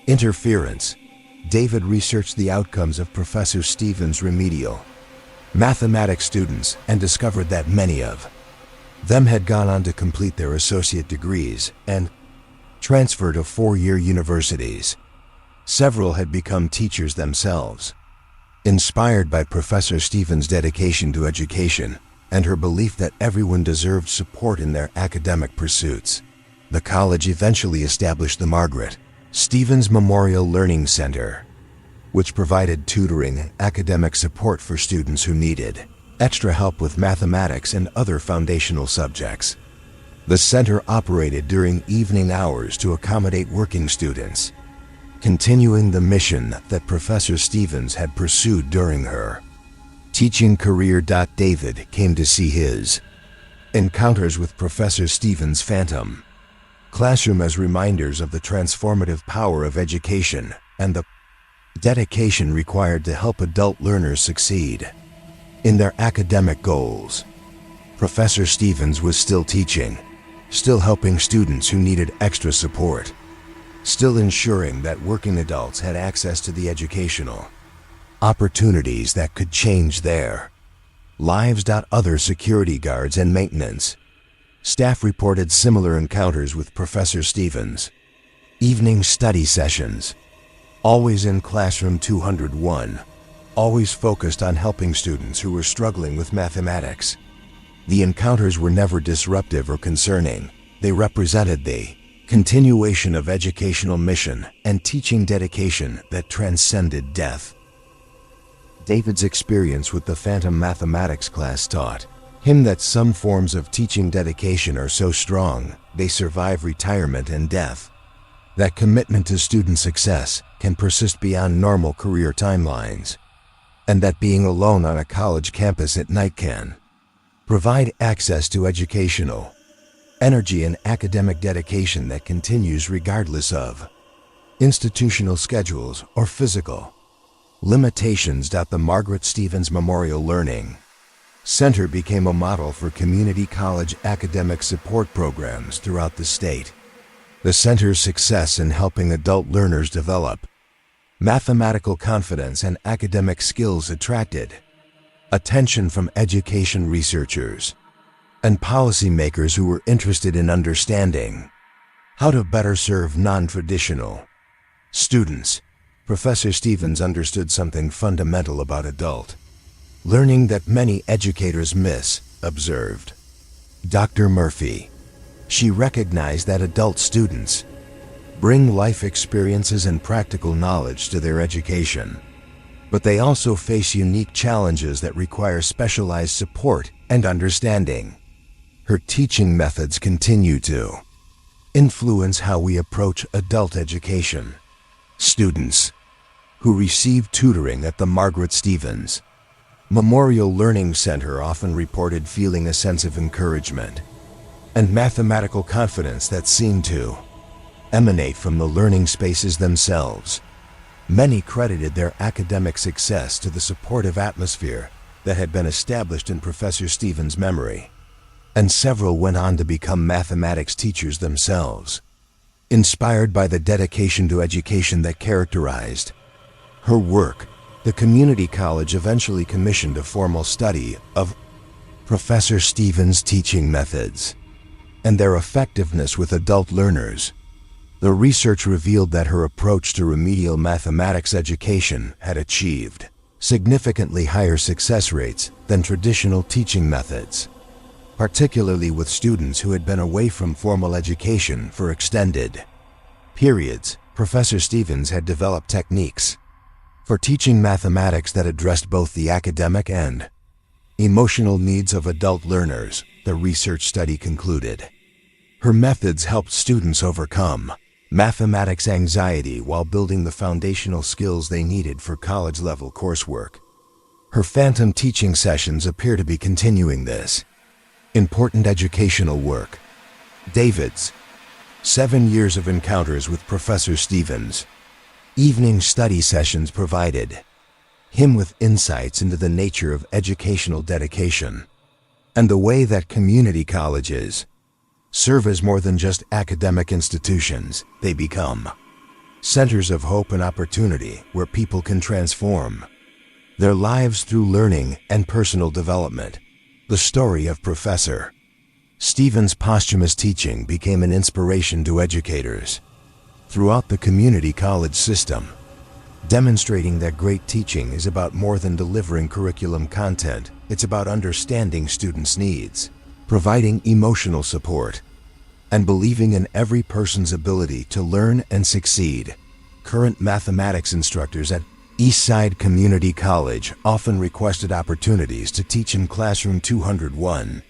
interference. David researched the outcomes of Professor Stevens' remedial mathematics students and discovered that many of them had gone on to complete their associate degrees and transfer to four-year universities. Several had become teachers themselves. Inspired by Professor Stevens' dedication to education and her belief that everyone deserved support in their academic pursuits, the college eventually established the Margaret Stevens Memorial Learning Center, which provided tutoring and academic support for students who needed extra help with mathematics and other foundational subjects. The center operated during evening hours to accommodate working students, continuing the mission that Professor Stevens had pursued during her teaching career. David came to see his encounters with Professor Stevens' phantom classroom as reminders of the transformative power of education and the dedication required to help adult learners succeed in their academic goals. Professor Stevens was still teaching, still helping students who needed extra support, still ensuring that working adults had access to the educational opportunities that could change their lives. Other security guards and maintenance staff reported similar encounters with Professor Stevens. Evening study sessions, always in classroom 201, always focused on helping students who were struggling with mathematics. The encounters were never disruptive or concerning. They represented the continuation of educational mission and teaching dedication that transcended death. David's experience with the phantom mathematics class taught him that some forms of teaching dedication are so strong they survive retirement and death. That commitment to student success can persist beyond normal career timelines, and that being alone on a college campus at night can provide access to educational energy and academic dedication that continues regardless of institutional schedules or physical limitations. The Margaret Stevens Memorial Learning Center became a model for community college academic support programs throughout the state. The center's success in helping adult learners develop mathematical confidence and academic skills attracted attention from education researchers and policymakers who were interested in understanding how to better serve non-traditional students. Professor Stevens understood something fundamental about adult learning that many educators miss, observed Dr. Murphy. She recognized that adult students bring life experiences and practical knowledge to their education, but they also face unique challenges that require specialized support and understanding. Her teaching methods continue to influence how we approach adult education. Students who receive tutoring at the Margaret Stevens Memorial Learning Center often reported feeling a sense of encouragement and mathematical confidence that seemed to emanate from the learning spaces themselves. Many credited their academic success to the supportive atmosphere that had been established in Professor Stevens' memory, and several went on to become mathematics teachers themselves, inspired by the dedication to education that characterized her work. The community college eventually commissioned a formal study of Professor Stevens' teaching methods and their effectiveness with adult learners. The research revealed that her approach to remedial mathematics education had achieved significantly higher success rates than traditional teaching methods, particularly with students who had been away from formal education for extended periods. Professor Stevens had developed techniques for teaching mathematics that addressed both the academic and emotional needs of adult learners, the research study concluded. Her methods helped students overcome mathematics anxiety while building the foundational skills they needed for college-level coursework. Her phantom teaching sessions appear to be continuing this important educational work. David's 7 years of encounters with Professor Stevens. Evening study sessions provided him with insights into the nature of educational dedication and the way that community colleges serve as more than just academic institutions. They become centers of hope and opportunity where people can transform their lives through learning and personal development. The story of Professor Stevens' posthumous teaching became an inspiration to educators throughout the community college system, demonstrating that great teaching is about more than delivering curriculum content. It's about understanding students' needs, providing emotional support, and believing in every person's ability to learn and succeed. Current mathematics instructors at Eastside Community College often requested opportunities to teach in Classroom 201,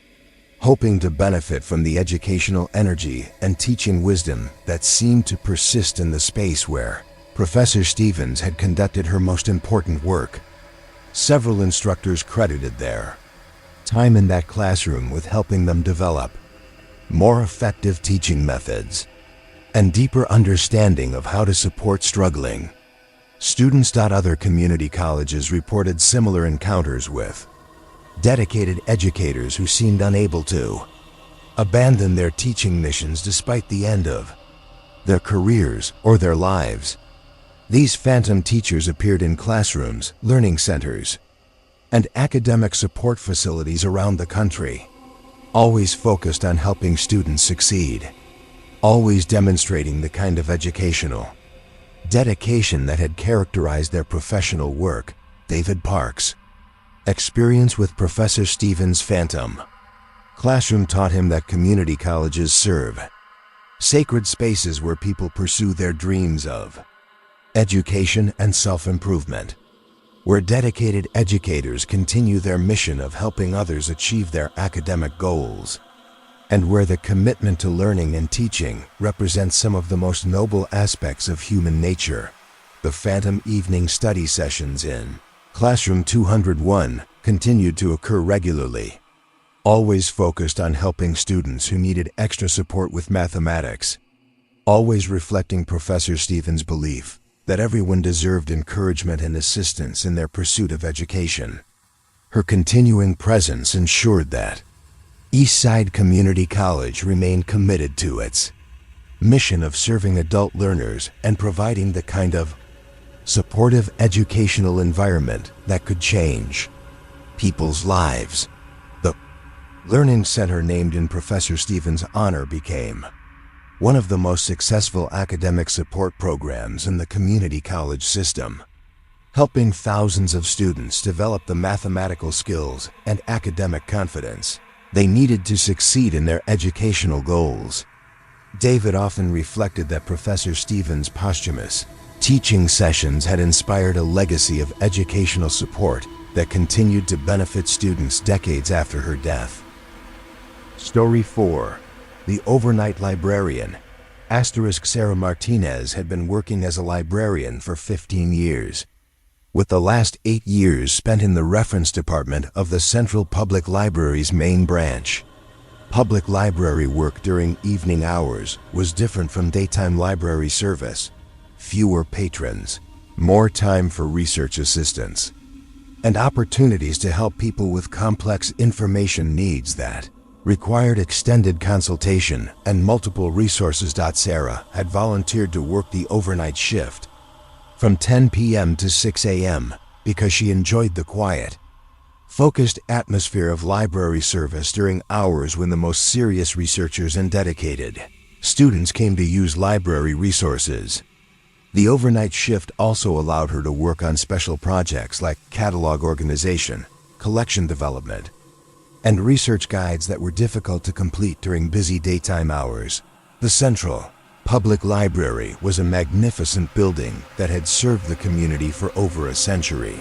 hoping to benefit from the educational energy and teaching wisdom that seemed to persist in the space where Professor Stevens had conducted her most important work. Several instructors credited their time in that classroom with helping them develop more effective teaching methods and deeper understanding of how to support struggling students. Other community colleges reported similar encounters with dedicated educators who seemed unable to abandon their teaching missions despite the end of their careers or their lives. These phantom teachers appeared in classrooms, learning centers, and academic support facilities around the country, always focused on helping students succeed, always demonstrating the kind of educational dedication that had characterized their professional work. David Park's experience with Professor Stevens' phantom classroom taught him that community colleges serve sacred spaces where people pursue their dreams of education and self-improvement, where dedicated educators continue their mission of helping others achieve their academic goals, and where the commitment to learning and teaching represents some of the most noble aspects of human nature. The phantom evening study sessions in Classroom 201 continued to occur regularly, always focused on helping students who needed extra support with mathematics, always reflecting Professor Stevens' belief that everyone deserved encouragement and assistance in their pursuit of education. Her continuing presence ensured that Eastside Community College remained committed to its mission of serving adult learners and providing the kind of supportive educational environment that could change people's lives. The Learning Center, named in Professor Stevens' honor, became one of the most successful academic support programs in the community college system, helping thousands of students develop the mathematical skills and academic confidence they needed to succeed in their educational goals. David often reflected that Professor Stevens' posthumous teaching sessions had inspired a legacy of educational support that continued to benefit students decades after her death. Story 4. The Overnight Librarian. Sarah Martinez had been working as a librarian for 15 years, with the last 8 years spent in the reference department of the Central Public Library's main branch. Public library work during evening hours was different from daytime library service. Fewer patrons, more time for research assistance, and opportunities to help people with complex information needs that required extended consultation and multiple resources. Sarah had volunteered to work the overnight shift from 10 p.m. to 6 a.m. because she enjoyed the quiet, focused atmosphere of library service during hours when the most serious researchers and dedicated students came to use library resources. The overnight shift also allowed her to work on special projects like catalog organization, collection development, and research guides that were difficult to complete during busy daytime hours. The Central Public Library was a magnificent building that had served the community for over a century.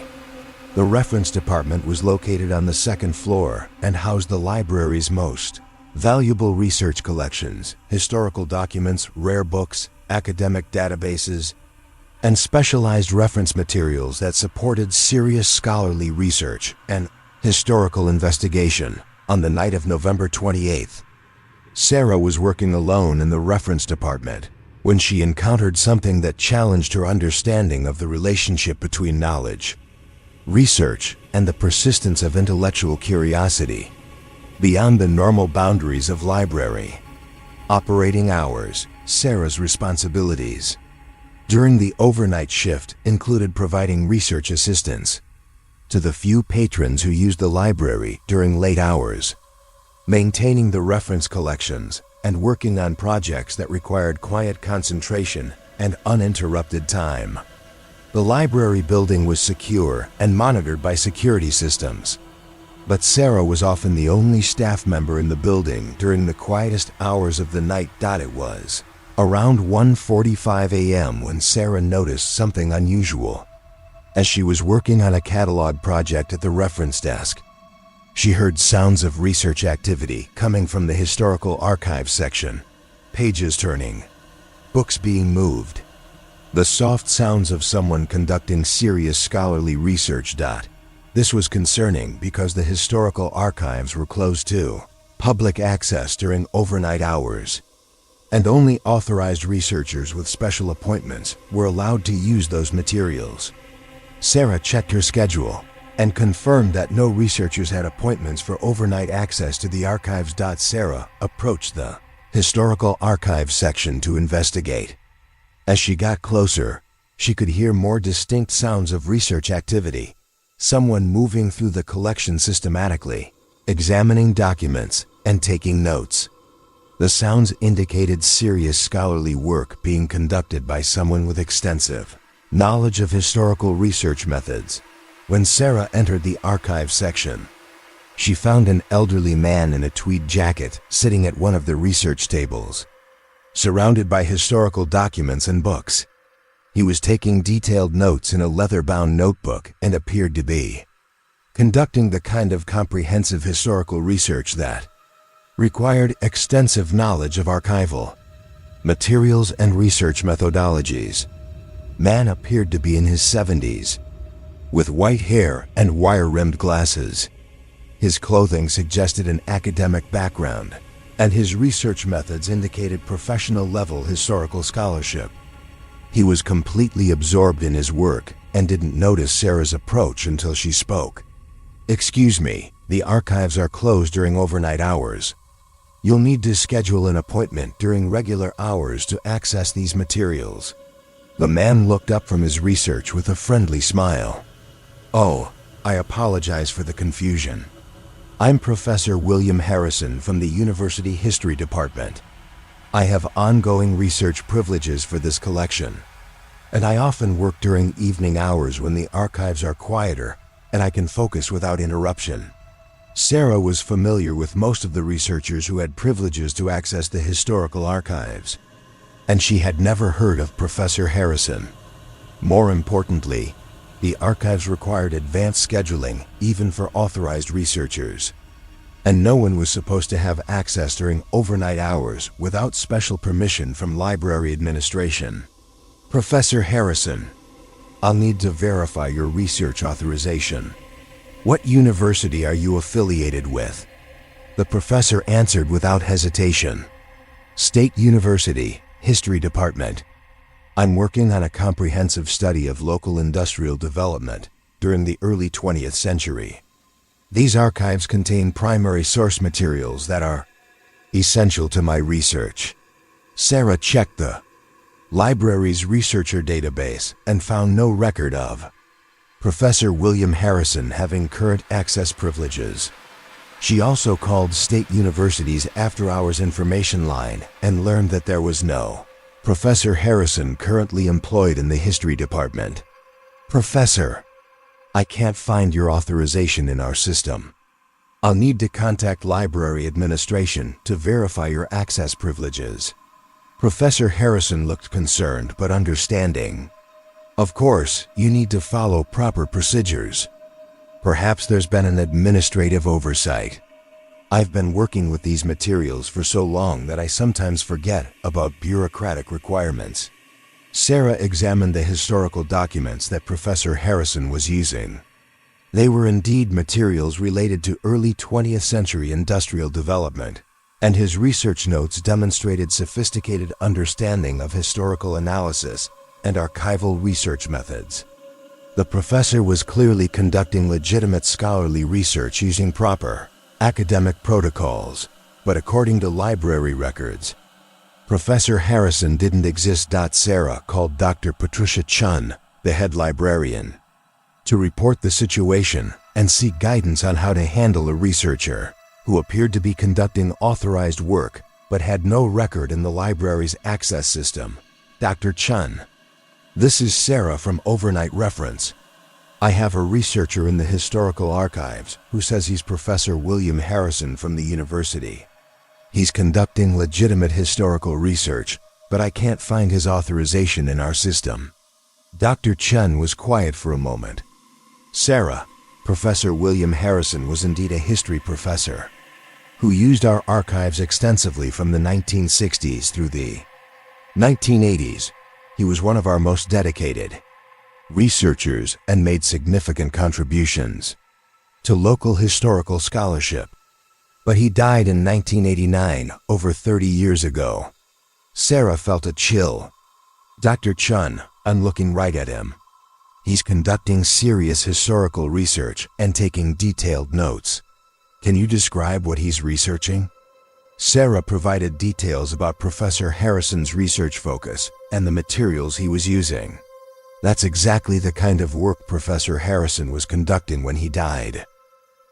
The reference department was located on the second floor and housed the library's most Valuable research collections, historical documents, rare books, academic databases, and specialized reference materials that supported serious scholarly research and historical investigation. On the night of November 28th, Sarah was working alone in the reference department when she encountered something that challenged her understanding of the relationship between knowledge, research, and the persistence of intellectual curiosity. Beyond the normal boundaries of library operating hours, Sarah's responsibilities during the overnight shift included providing research assistance to the few patrons who used the library during late hours, maintaining the reference collections, and working on projects that required quiet concentration and uninterrupted time. The library building was secure and monitored by security systems, but Sarah was often the only staff member in the building during the quietest hours of the night. It was around 1:45 a.m. when Sarah noticed something unusual. As she was working on a catalog project at the reference desk, she heard sounds of research activity coming from the historical archives section. Pages turning, books being moved, the soft sounds of someone conducting serious scholarly research. This was concerning because the historical archives were closed to public access during overnight hours, and only authorized researchers with special appointments were allowed to use those materials. Sarah checked her schedule and confirmed that no researchers had appointments for overnight access to the archives. Sarah approached the historical archives section to investigate. As she got closer, she could hear more distinct sounds of research activity, someone moving through the collection systematically, examining documents and taking notes. The sounds indicated serious scholarly work being conducted by someone with extensive knowledge of historical research methods. When Sarah entered the archive section, she found an elderly man in a tweed jacket sitting at one of the research tables, surrounded by historical documents and books. He was taking detailed notes in a leather-bound notebook and appeared to be conducting the kind of comprehensive historical research that required extensive knowledge of archival materials and research methodologies. Man appeared to be in his 70s, with white hair and wire-rimmed glasses. His clothing suggested an academic background, and his research methods indicated professional-level historical scholarship. He was completely absorbed in his work and didn't notice Sarah's approach until she spoke. "Excuse me, the archives are closed during overnight hours. You'll need to schedule an appointment during regular hours to access these materials." The man looked up from his research with a friendly smile. "Oh, I apologize for the confusion. I'm Professor William Harrison from the University History Department. I have ongoing research privileges for this collection, and I often work during evening hours when the archives are quieter and I can focus without interruption." Sarah was familiar with most of the researchers who had privileges to access the historical archives, and she had never heard of Professor Harrison. More importantly, the archives required advanced scheduling even for authorized researchers, and no one was supposed to have access during overnight hours without special permission from library administration. "Professor Harrison, I'll need to verify your research authorization. What university are you affiliated with?" The professor answered without hesitation. "State University, History Department. I'm working on a comprehensive study of local industrial development during the early 20th century. These archives contain primary source materials that are essential to my research." Sarah checked the library's researcher database and found no record of Professor William Harrison having current access privileges. She also called State University's after-hours information line and learned that there was no Professor Harrison currently employed in the History Department. "Professor, I can't find your authorization in our system. I'll need to contact library administration to verify your access privileges." Professor Harrison looked concerned but understanding. "Of course, you need to follow proper procedures. Perhaps there's been an administrative oversight. I've been working with these materials for so long that I sometimes forget about bureaucratic requirements. Sarah examined the historical documents that Professor Harrison was using. They were indeed materials related to early 20th century industrial development, and his research notes demonstrated sophisticated understanding of historical analysis and archival research methods. The professor was clearly conducting legitimate scholarly research using proper academic protocols, but according to library records, Professor Harrison didn't exist. Sarah called Dr. Patricia Chun, the head librarian, to report the situation and seek guidance on how to handle a researcher who appeared to be conducting authorized work but had no record in the library's access system. Dr. Chun: "This is Sarah from Overnight Reference. I have a researcher in the historical archives who says he's Professor William Harrison from the university. He's conducting legitimate historical research, but I can't find his authorization in our system." Dr. Chun was quiet for a moment. "Sarah, Professor William Harrison was indeed a history professor who used our archives extensively from the 1960s through the 1980s. He was one of our most dedicated researchers and made significant contributions to local historical scholarship. But he died in 1989, over 30 years ago." Sarah felt a chill. Dr. Chun, I'm looking right at him. He's conducting serious historical research and taking detailed notes. Can you describe what he's researching? Sarah provided details about Professor Harrison's research focus and the materials he was using. That's exactly the kind of work Professor Harrison was conducting when he died.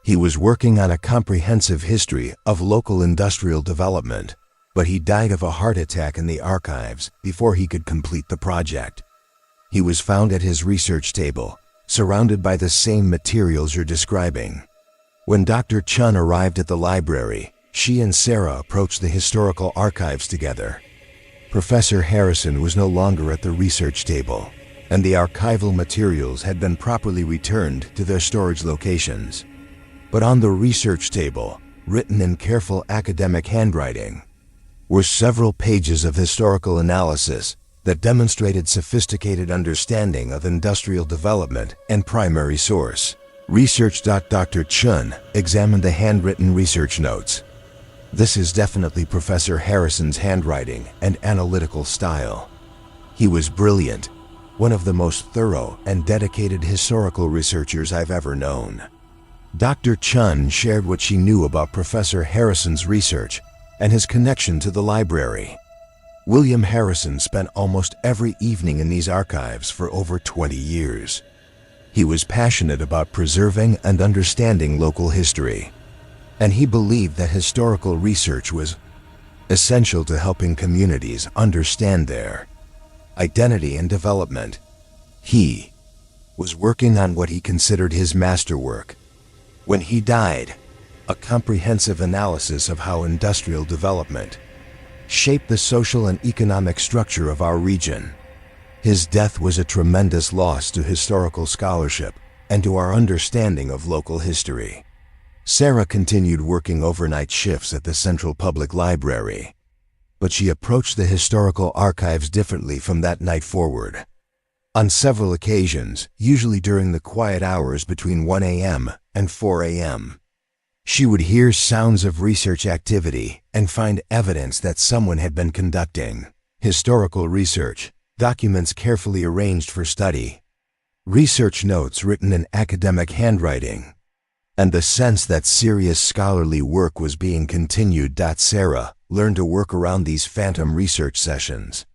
He was working on a comprehensive history of local industrial development, but he died of a heart attack in the archives before he could complete the project. He was found at his research table, surrounded by the same materials you're describing. When Dr. Chun arrived at the library, she and Sarah approached the historical archives together. Professor Harrison was no longer at the research table, and the archival materials had been properly returned to their storage locations. But on the research table, written in careful academic handwriting, were several pages of historical analysis that demonstrated sophisticated understanding of industrial development and primary source research. Dr. Chun examined the handwritten research notes. This is definitely Professor Harrison's handwriting and analytical style. He was brilliant, one of the most thorough and dedicated historical researchers I've ever known. Dr. Chun shared what she knew about Professor Harrison's research and his connection to the library. William Harrison spent almost every evening in these archives for over 20 years. He was passionate about preserving and understanding local history, and he believed that historical research was essential to helping communities understand their identity and development. He was working on what he considered his masterwork. When he died, a comprehensive analysis of how industrial development shaped the social and economic structure of our region. His death was a tremendous loss to historical scholarship and to our understanding of local history. Sarah continued working overnight shifts at the Central Public Library, but she approached the historical archives differently from that night forward. On several occasions, usually during the quiet hours between 1 a.m. and 4 a.m., she would hear sounds of research activity and find evidence that someone had been conducting historical research, documents carefully arranged for study, research notes written in academic handwriting, and the sense that serious scholarly work was being continued. Sarah learned to work around these phantom research sessions,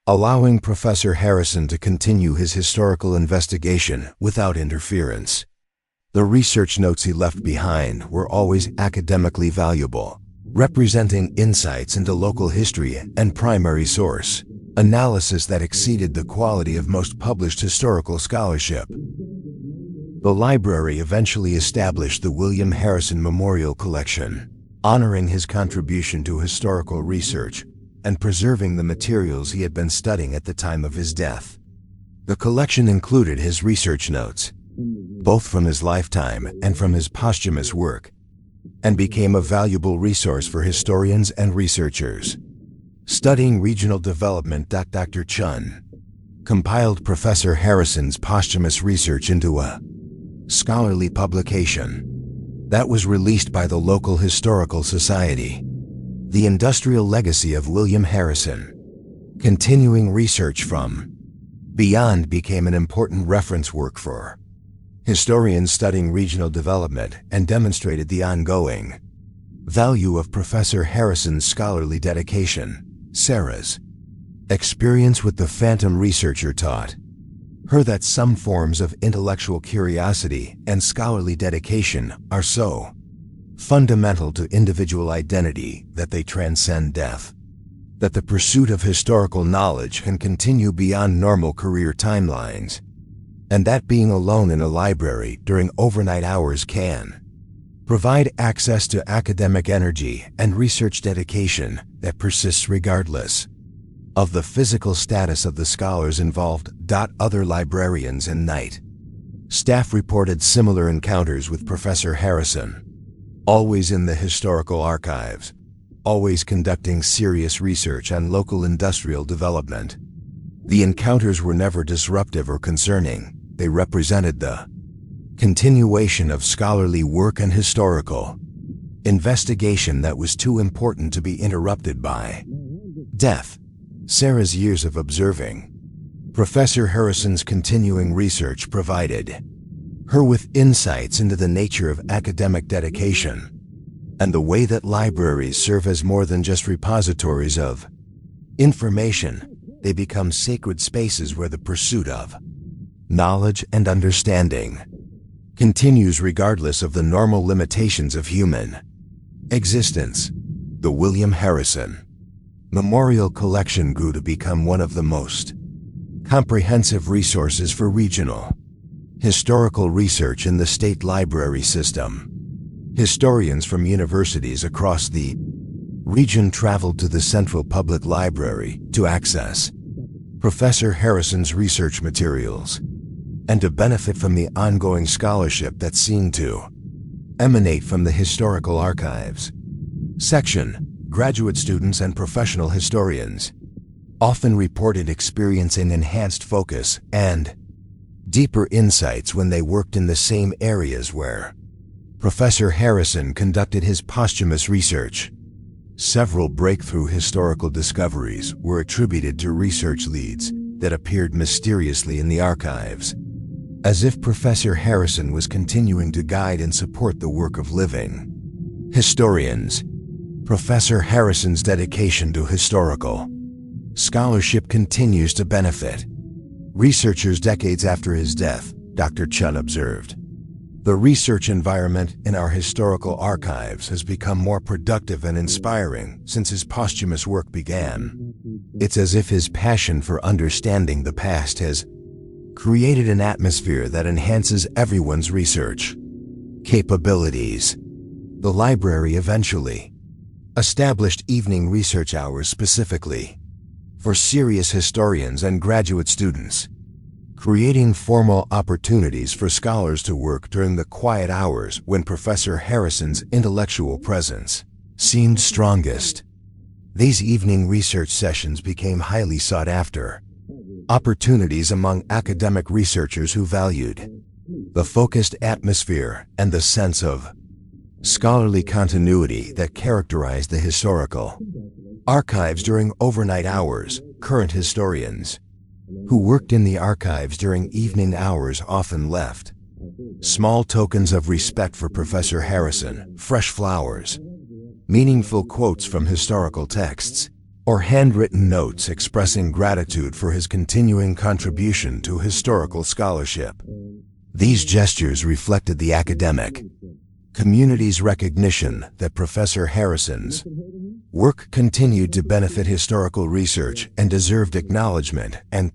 allowing Professor Harrison to continue his historical investigation without interference. The research notes he left behind were always academically valuable, representing insights into local history and primary source analysis that exceeded the quality of most published historical scholarship. The library eventually established the William Harrison Memorial Collection, honoring his contribution to historical research and preserving the materials he had been studying at the time of his death. The collection included his research notes, both from his lifetime and from his posthumous work, and became a valuable resource for historians and researchers. Studying regional development, Dr. Chun compiled Professor Harrison's posthumous research into a scholarly publication that was released by the local historical society. The Industrial Legacy of William Harrison. Continuing research from Beyond became an important reference work for historians studying regional development and demonstrated the ongoing value of Professor Harrison's scholarly dedication. Sarah's experience with the phantom researcher taught her that some forms of intellectual curiosity and scholarly dedication are so fundamental to individual identity that they transcend death, that the pursuit of historical knowledge can continue beyond normal career timelines, and that being alone in a library during overnight hours can provide access to academic energy and research dedication that persists regardless of the physical status of the scholars involved. Other librarians and night staff reported similar encounters with Professor Harrison, always in the historical archives, always conducting serious research on local industrial development. The encounters were never disruptive or concerning. They represented the continuation of scholarly work and historical investigation that was too important to be interrupted by death. Sarah's years of observing Professor Harrison's continuing research provided her with insights into the nature of academic dedication and the way that libraries serve as more than just repositories of information. They become sacred spaces where the pursuit of knowledge and understanding continues regardless of the normal limitations of human existence. The William Harrison Memorial Collection grew to become one of the most comprehensive resources for regional historical research in the state library system. Historians from universities across the region traveled to the Central Public Library to access Professor Harrison's research materials and to benefit from the ongoing scholarship that seemed to emanate from the historical archives. Section: Graduate students and professional historians often reported experiencing enhanced focus and deeper insights when they worked in the same areas where Professor Harrison conducted his posthumous research. Several breakthrough historical discoveries were attributed to research leads that appeared mysteriously in the archives, as if Professor Harrison was continuing to guide and support the work of living historians. Professor Harrison's dedication to historical scholarship continues to benefit researchers decades after his death, Dr. Chun observed. The research environment in our historical archives has become more productive and inspiring since his posthumous work began. It's as if his passion for understanding the past has created an atmosphere that enhances everyone's research capabilities. The library eventually established evening research hours specifically for serious historians and graduate students, creating formal opportunities for scholars to work during the quiet hours when Professor Harrison's intellectual presence seemed strongest. These evening research sessions became highly sought after opportunities among academic researchers who valued the focused atmosphere and the sense of scholarly continuity that characterized the historical archives during overnight hours. Current historians who worked in the archives during evening hours often left small tokens of respect for Professor Harrison, fresh flowers, meaningful quotes from historical texts, or handwritten notes expressing gratitude for his continuing contribution to historical scholarship. These gestures reflected the academic community's recognition that Professor Harrison's work continued to benefit historical research and deserved acknowledgement and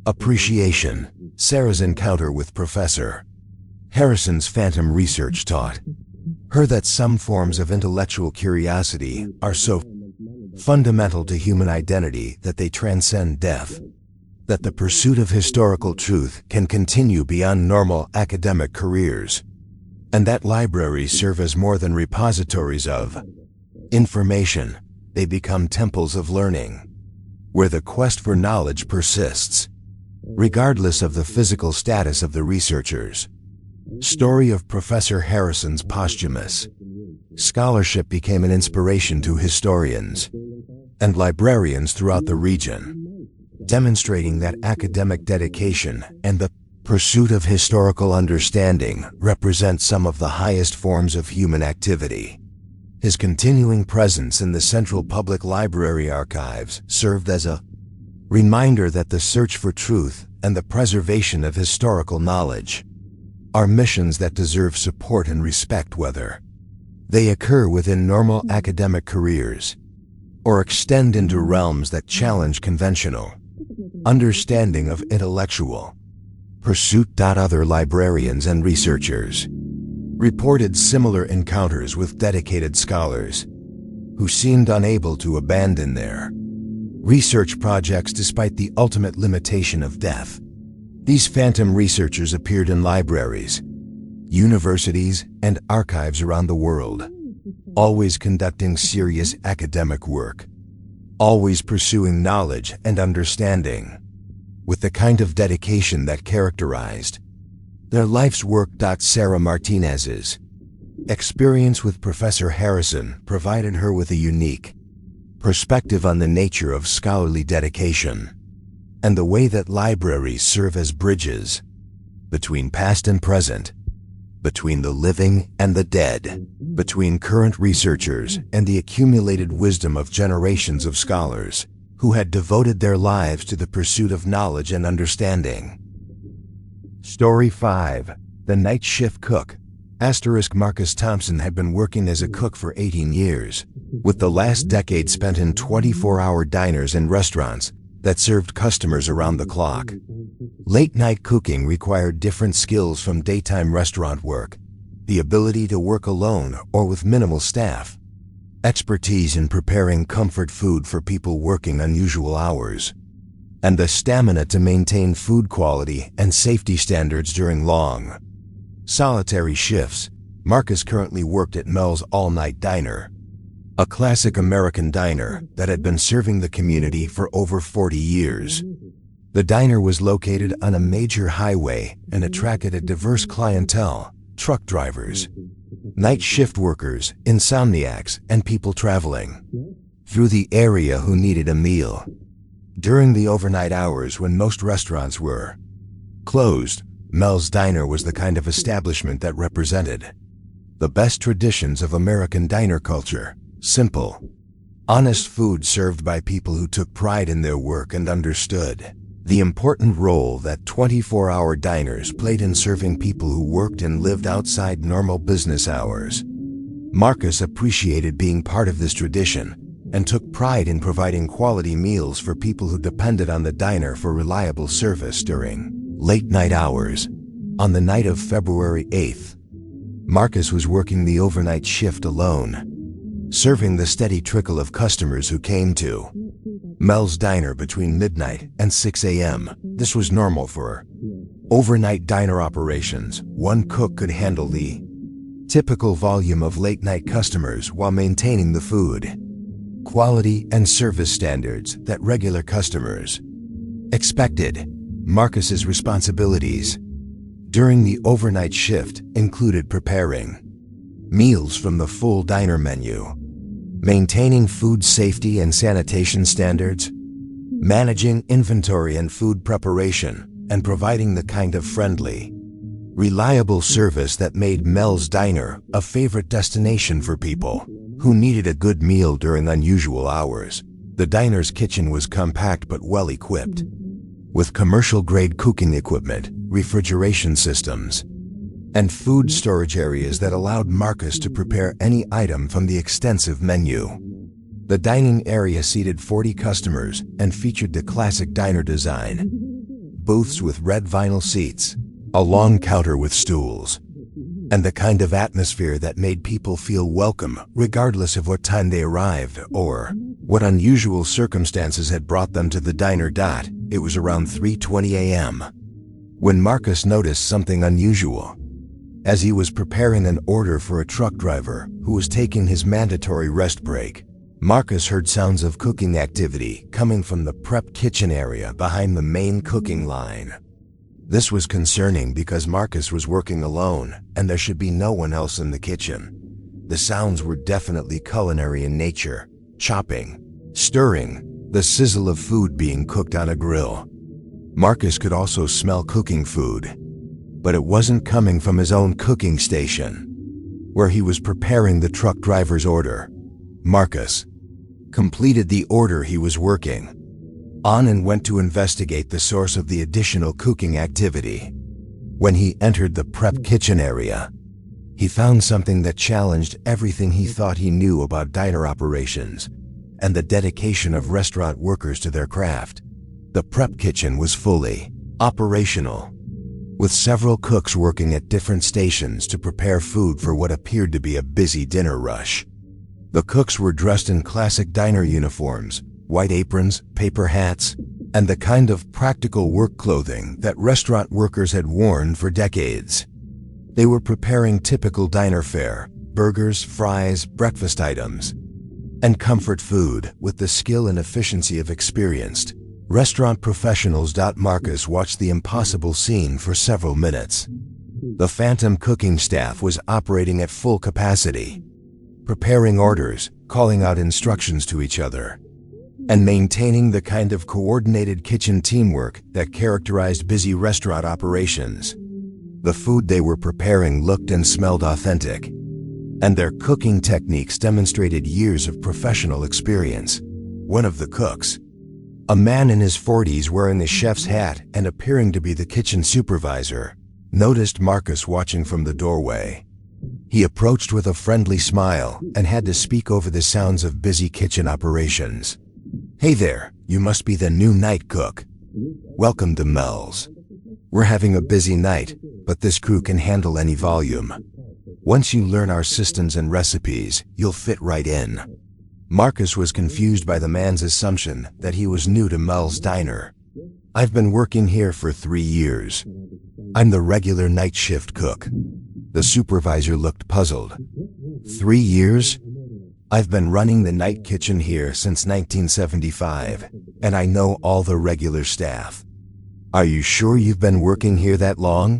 appreciation. Sarah's encounter with Professor Harrison's phantom research taught her that some forms of intellectual curiosity are so fundamental to human identity that they transcend death, that the pursuit of historical truth can continue beyond normal academic careers. and that libraries serve as more than repositories of information. They become temples of learning, where the quest for knowledge persists, regardless of the physical status of the researchers. Story of Professor Harrison's posthumous scholarship became an inspiration to historians and librarians throughout the region, demonstrating that academic dedication and the pursuit of historical understanding represent some of the highest forms of human activity. His continuing presence in the Central Public Library archives served as a reminder that the search for truth and the preservation of historical knowledge are missions that deserve support and respect, whether they occur within normal academic careers or extend into realms that challenge conventional understanding of intellectual pursuit. Other librarians and researchers reported similar encounters with dedicated scholars who seemed unable to abandon their research projects despite the ultimate limitation of death. These phantom researchers appeared in libraries, universities, and archives around the world, always conducting serious academic work, always pursuing knowledge and understanding with the kind of dedication that characterized their life's work. Sarah Martinez's experience with Professor Harrison provided her with a unique perspective on the nature of scholarly dedication and the way that libraries serve as bridges between past and present, between the living and the dead, between current researchers and the accumulated wisdom of generations of scholars who had devoted their lives to the pursuit of knowledge and understanding. Story 5. The Night Shift Cook. Marcus Thompson had been working as a cook for 18 years, with the last decade spent in 24-hour diners and restaurants that served customers around the clock. Late-night cooking required different skills from daytime restaurant work, the ability to work alone or with minimal staff, expertise in preparing comfort food for people working unusual hours, and the stamina to maintain food quality and safety standards during long, solitary shifts. Marcus currently worked at Mel's All-Night Diner, a classic American diner that had been serving the community for over 40 years. The diner was located on a major highway and attracted a diverse clientele: truck drivers, night shift workers, insomniacs, and people traveling through the area who needed a meal. During the overnight hours when most restaurants were closed, Mel's Diner was the kind of establishment that represented the best traditions of American diner culture: simple, honest food served by people who took pride in their work and understood the important role that 24-hour diners played in serving people who worked and lived outside normal business hours. Marcus appreciated being part of this tradition and took pride in providing quality meals for people who depended on the diner for reliable service during late-night hours. On the night of February 8th, Marcus was working the overnight shift alone, serving the steady trickle of customers who came to Mel's Diner between midnight and 6 a.m. This was normal for overnight diner operations. One cook could handle the typical volume of late-night customers while maintaining the food quality and service standards that regular customers expected. Marcus's responsibilities during the overnight shift included preparing meals from the full diner menu, maintaining food safety and sanitation standards, managing inventory and food preparation, and providing the kind of friendly, reliable service that made Mel's Diner a favorite destination for people who needed a good meal during unusual hours. The diner's kitchen was compact but well-equipped, with commercial-grade cooking equipment, refrigeration systems, and food storage areas that allowed Marcus to prepare any item from the extensive menu. The dining area seated 40 customers and featured the classic diner design: booths with red vinyl seats, a long counter with stools, and the kind of atmosphere that made people feel welcome regardless of what time they arrived or what unusual circumstances had brought them to the diner. It was around 3:20 a.m. when Marcus noticed something unusual. As he was preparing an order for a truck driver who was taking his mandatory rest break, Marcus heard sounds of cooking activity coming from the prep kitchen area behind the main cooking line. This was concerning because Marcus was working alone and there should be no one else in the kitchen. The sounds were definitely culinary in nature: chopping, stirring, the sizzle of food being cooked on a grill. Marcus could also smell cooking food, but it wasn't coming from his own cooking station, where he was preparing the truck driver's order. Marcus completed the order he was working on and went to investigate the source of the additional cooking activity. When he entered the prep kitchen area, he found something that challenged everything he thought he knew about diner operations and the dedication of restaurant workers to their craft. The prep kitchen was fully operational, with several cooks working at different stations to prepare food for what appeared to be a busy dinner rush. The cooks were dressed in classic diner uniforms, white aprons, paper hats, and the kind of practical work clothing that restaurant workers had worn for decades. They were preparing typical diner fare: burgers, fries, breakfast items, and comfort food with the skill and efficiency of experienced restaurant professionals. Marcus watched the impossible scene for several minutes. The phantom cooking staff was operating at full capacity, preparing orders, calling out instructions to each other, and maintaining the kind of coordinated kitchen teamwork that characterized busy restaurant operations. The food they were preparing looked and smelled authentic, and their cooking techniques demonstrated years of professional experience. One of the cooks, a man in his 40s wearing the chef's hat and appearing to be the kitchen supervisor, noticed Marcus watching from the doorway. He approached with a friendly smile and had to speak over the sounds of busy kitchen operations. "Hey there, you must be the new night cook. Welcome to Mel's. We're having a busy night, but this crew can handle any volume. Once you learn our systems and recipes, you'll fit right in." Marcus was confused by the man's assumption that he was new to Mel's diner. "I've been working here for 3 years. I'm the regular night shift cook." The supervisor looked puzzled. 3 years? "I've been running the night kitchen here since 1975, and I know all the regular staff." "Are you sure you've been working here that long?"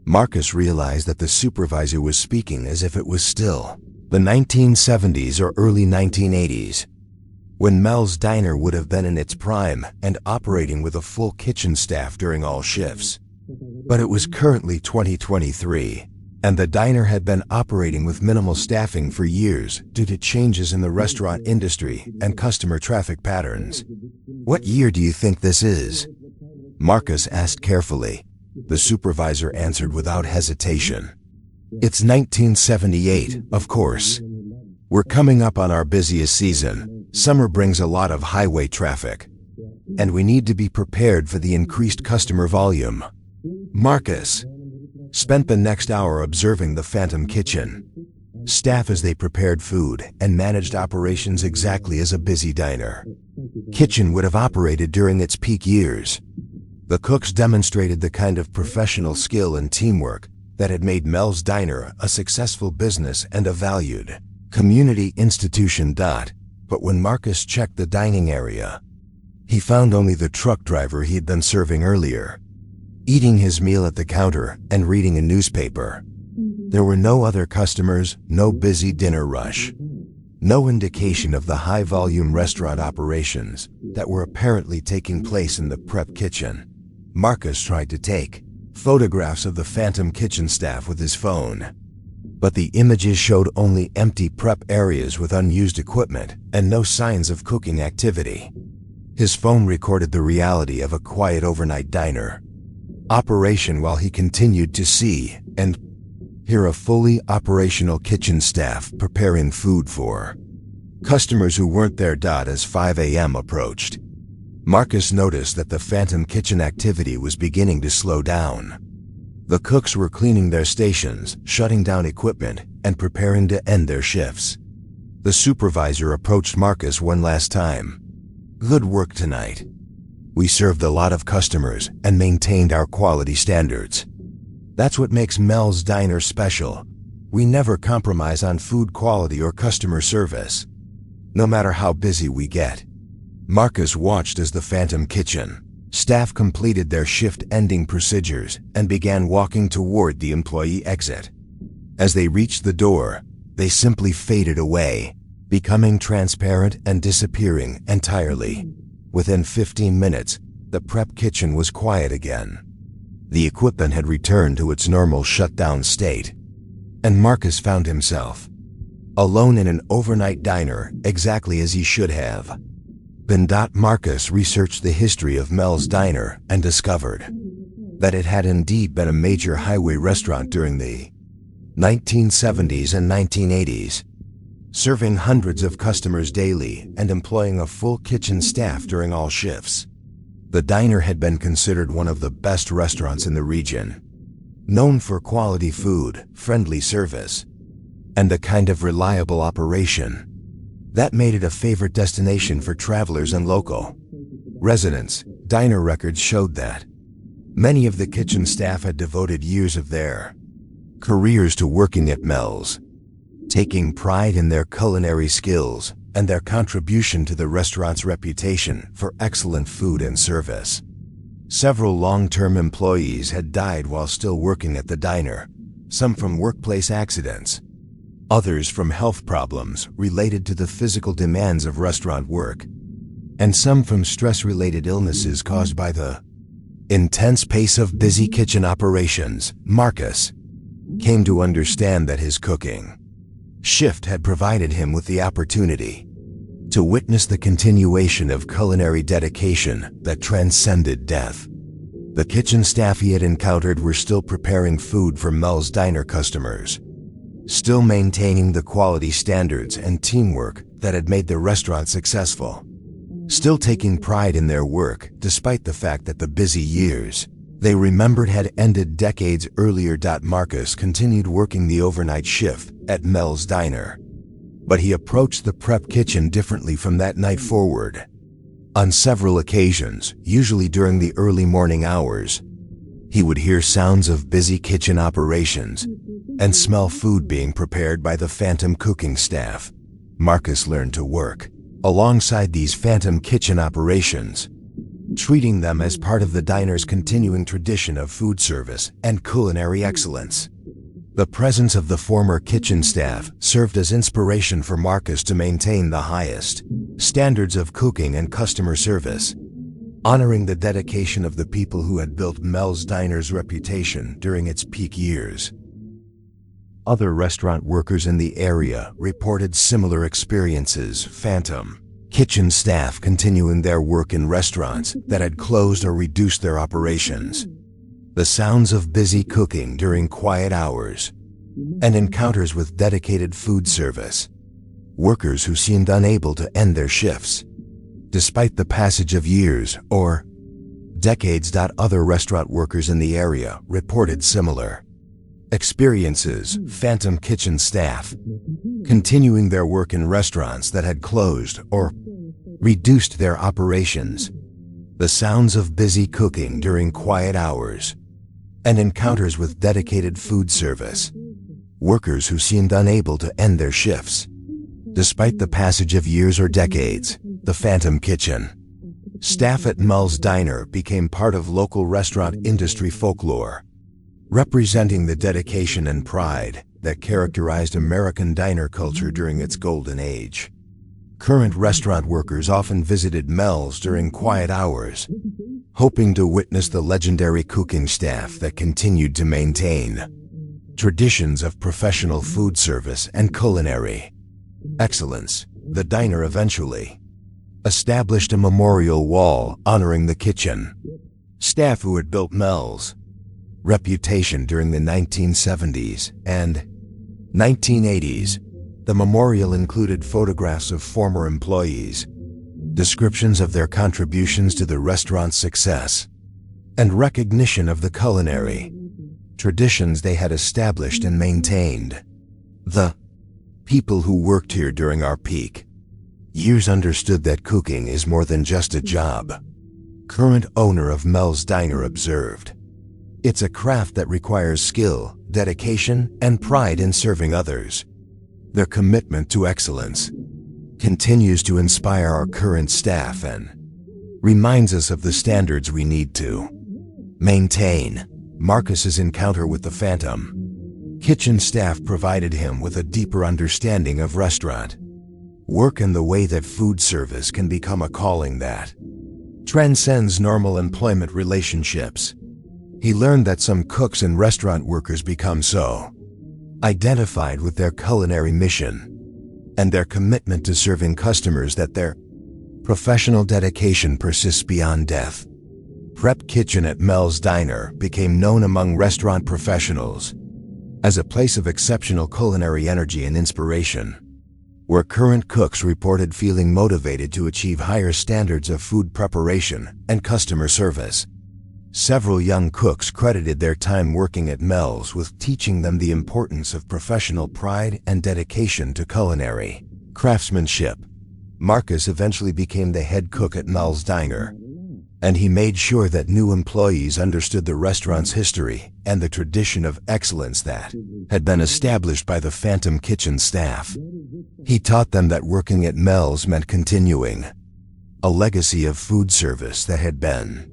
Marcus realized that the supervisor was speaking as if it was still the 1970s or early 1980s, when Mel's diner would have been in its prime and operating with a full kitchen staff during all shifts. But it was currently 2023, and the diner had been operating with minimal staffing for years due to changes in the restaurant industry and customer traffic patterns. "What year do you think this is?" Marcus asked carefully. The supervisor answered without hesitation. "It's 1978, of course. We're coming up on our busiest season. Summer brings a lot of highway traffic, and we need to be prepared for the increased customer volume." Marcus spent the next hour observing the phantom kitchen staff as they prepared food and managed operations exactly as a busy diner kitchen would have operated during its peak years. The cooks demonstrated the kind of professional skill and teamwork that had made Mel's Diner a successful business and a valued community institution. But when Marcus checked the dining area, he found only the truck driver he'd been serving earlier, eating his meal at the counter and reading a newspaper. There were no other customers, no busy dinner rush, no indication of the high-volume restaurant operations that were apparently taking place in the prep kitchen. Marcus tried to take photographs of the phantom kitchen staff with his phone, but the images showed only empty prep areas with unused equipment and no signs of cooking activity. His phone recorded the reality of a quiet overnight diner operation while he continued to see and hear a fully operational kitchen staff preparing food for customers who weren't there. As 5 a.m. approached, Marcus noticed that the phantom kitchen activity was beginning to slow down. The cooks were cleaning their stations, shutting down equipment, and preparing to end their shifts. The supervisor approached Marcus one last time. "Good work tonight. We served a lot of customers and maintained our quality standards. That's what makes Mel's Diner special. We never compromise on food quality or customer service, no matter how busy we get. Marcus watched as the Phantom Kitchen staff completed their shift-ending procedures and began walking toward the employee exit. As they reached the door, they simply faded away, becoming transparent and disappearing entirely. Within 15 minutes, the prep kitchen was quiet again. The equipment had returned to its normal shutdown state, and Marcus found himself alone in an overnight diner exactly as he should have. Marcus researched the history of Mel's Diner and discovered that it had indeed been a major highway restaurant during the 1970s and 1980s, serving hundreds of customers daily and employing a full kitchen staff during all shifts. The diner had been considered one of the best restaurants in the region, known for quality food, friendly service, and a kind of reliable operation that made it a favorite destination for travelers and local residents. Diner records showed that many of the kitchen staff had devoted years of their careers to working at Mel's, taking pride in their culinary skills and their contribution to the restaurant's reputation for excellent food and service. Several long-term employees had died while still working at the diner, some from workplace accidents, others from health problems related to the physical demands of restaurant work, and some from stress-related illnesses caused by the intense pace of busy kitchen operations. Marcus came to understand that his cooking shift had provided him with the opportunity to witness the continuation of culinary dedication that transcended death. The kitchen staff he had encountered were still preparing food for Mel's Diner customers, still maintaining the quality standards and teamwork that had made the restaurant successful, still taking pride in their work despite the fact that the busy years they remembered had ended decades earlier. Marcus continued working the overnight shift at Mel's Diner, but he approached the prep kitchen differently from that night forward. On several occasions, usually during the early morning hours, he would hear sounds of busy kitchen operations and smell food being prepared by the Phantom cooking staff. Marcus learned to work alongside these Phantom kitchen operations, treating them as part of the diner's continuing tradition of food service and culinary excellence. The presence of the former kitchen staff served as inspiration for Marcus to maintain the highest standards of cooking and customer service, honoring the dedication of the people who had built Mel's Diner's reputation during its peak years. Other restaurant workers in the area reported similar experiences. Phantom kitchen staff continuing their work in restaurants that had closed or reduced their operations. The sounds of busy cooking during quiet hours and encounters with dedicated food service workers who seemed unable to end their shifts despite the passage of years or decades. Other restaurant workers in the area reported similar experiences. Phantom kitchen staff continuing their work in restaurants that had closed or reduced their operations. The sounds of busy cooking during quiet hours and encounters with dedicated food service workers who seemed unable to end their shifts despite the passage of years or decades. The Phantom kitchen staff at Mel's Diner became part of local restaurant industry folklore, representing the dedication and pride that characterized American diner culture during its golden age. Current restaurant workers often visited Mel's during quiet hours, hoping to witness the legendary cooking staff that continued to maintain traditions of professional food service and culinary excellence. The diner eventually established a memorial wall honoring the kitchen staff who had built Mel's reputation during the 1970s and 1980s. The memorial included photographs of former employees, descriptions of their contributions to the restaurant's success, and recognition of the culinary traditions they had established and maintained. The people who worked here during our peak years understood that cooking is more than just a job. Current owner of Mel's Diner observed, It's a craft that requires skill, dedication, and pride in serving others. Their commitment to excellence continues to inspire our current staff and reminds us of the standards we need to maintain. Marcus's encounter with the Phantom kitchen staff provided him with a deeper understanding of restaurant work and the way that food service can become a calling that transcends normal employment relationships. He learned that some cooks and restaurant workers become so identified with their culinary mission and their commitment to serving customers that their professional dedication persists beyond death. Prep Kitchen at Mel's Diner became known among restaurant professionals as a place of exceptional culinary energy and inspiration, where current cooks reported feeling motivated to achieve higher standards of food preparation and customer service. Several young cooks credited their time working at Mel's with teaching them the importance of professional pride and dedication to culinary craftsmanship. Marcus eventually became the head cook at Mel's Diner, and he made sure that new employees understood the restaurant's history and the tradition of excellence that had been established by the Phantom Kitchen staff. He taught them that working at Mel's meant continuing a legacy of food service that had been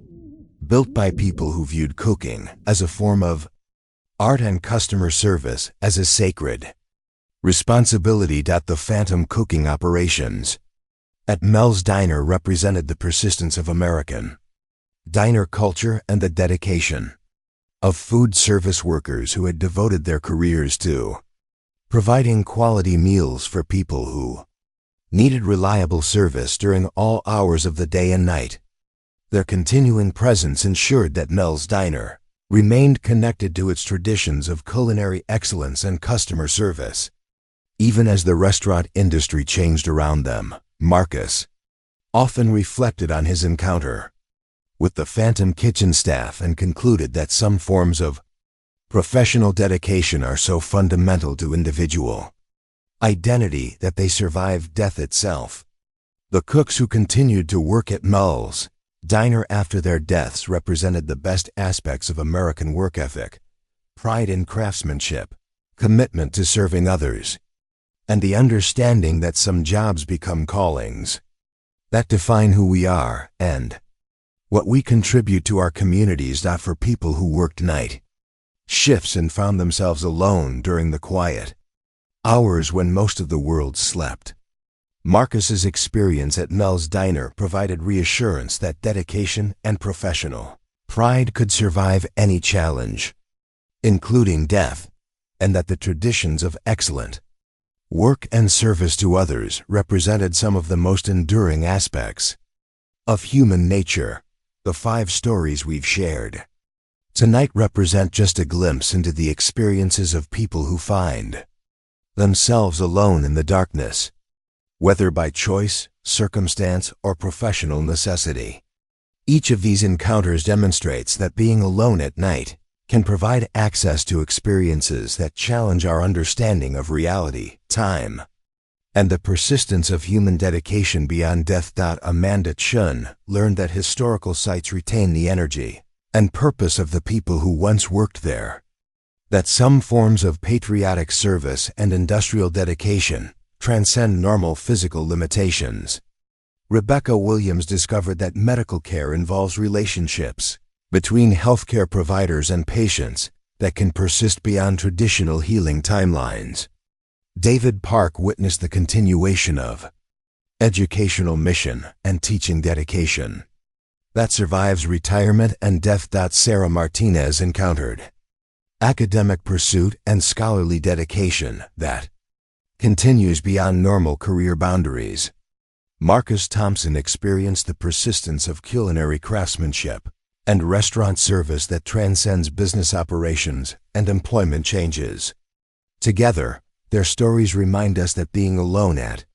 built by people who viewed cooking as a form of art and customer service as a sacred responsibility. The Phantom cooking operations at Mel's Diner represented the persistence of American diner culture and the dedication of food service workers who had devoted their careers to providing quality meals for people who needed reliable service during all hours of the day and night. Their continuing presence ensured that Mel's Diner remained connected to its traditions of culinary excellence and customer service. Even as the restaurant industry changed around them, Marcus often reflected on his encounter with the Phantom Kitchen staff and concluded that some forms of professional dedication are so fundamental to individual identity that they survive death itself. The cooks who continued to work at Mel's Diner after their deaths represented the best aspects of American work ethic, pride in craftsmanship, commitment to serving others, and the understanding that some jobs become callings that define who we are and what we contribute to our communities. For people who worked night shifts and found themselves alone during the quiet hours when most of the world slept, Marcus's experience at Mel's Diner provided reassurance that dedication and professional pride could survive any challenge, including death, and that the traditions of excellent work and service to others represented some of the most enduring aspects of human nature. The 5 stories we've shared tonight represent just a glimpse into the experiences of people who find themselves alone in the darkness, whether by choice, circumstance, or professional necessity. Each of these encounters demonstrates that being alone at night can provide access to experiences that challenge our understanding of reality, time, and the persistence of human dedication beyond death. Amanda Chun learned that historical sites retain the energy and purpose of the people who once worked there, that some forms of patriotic service and industrial dedication transcend normal physical limitations. Rebecca Williams discovered that medical care involves relationships between healthcare providers and patients that can persist beyond traditional healing timelines. David Park witnessed the continuation of educational mission and teaching dedication that survives retirement and death. Sarah Martinez encountered academic pursuit and scholarly dedication that continues beyond normal career boundaries. Marcus Thompson experienced the persistence of culinary craftsmanship and restaurant service that transcends business operations and employment changes. Together, their stories remind us that being alone at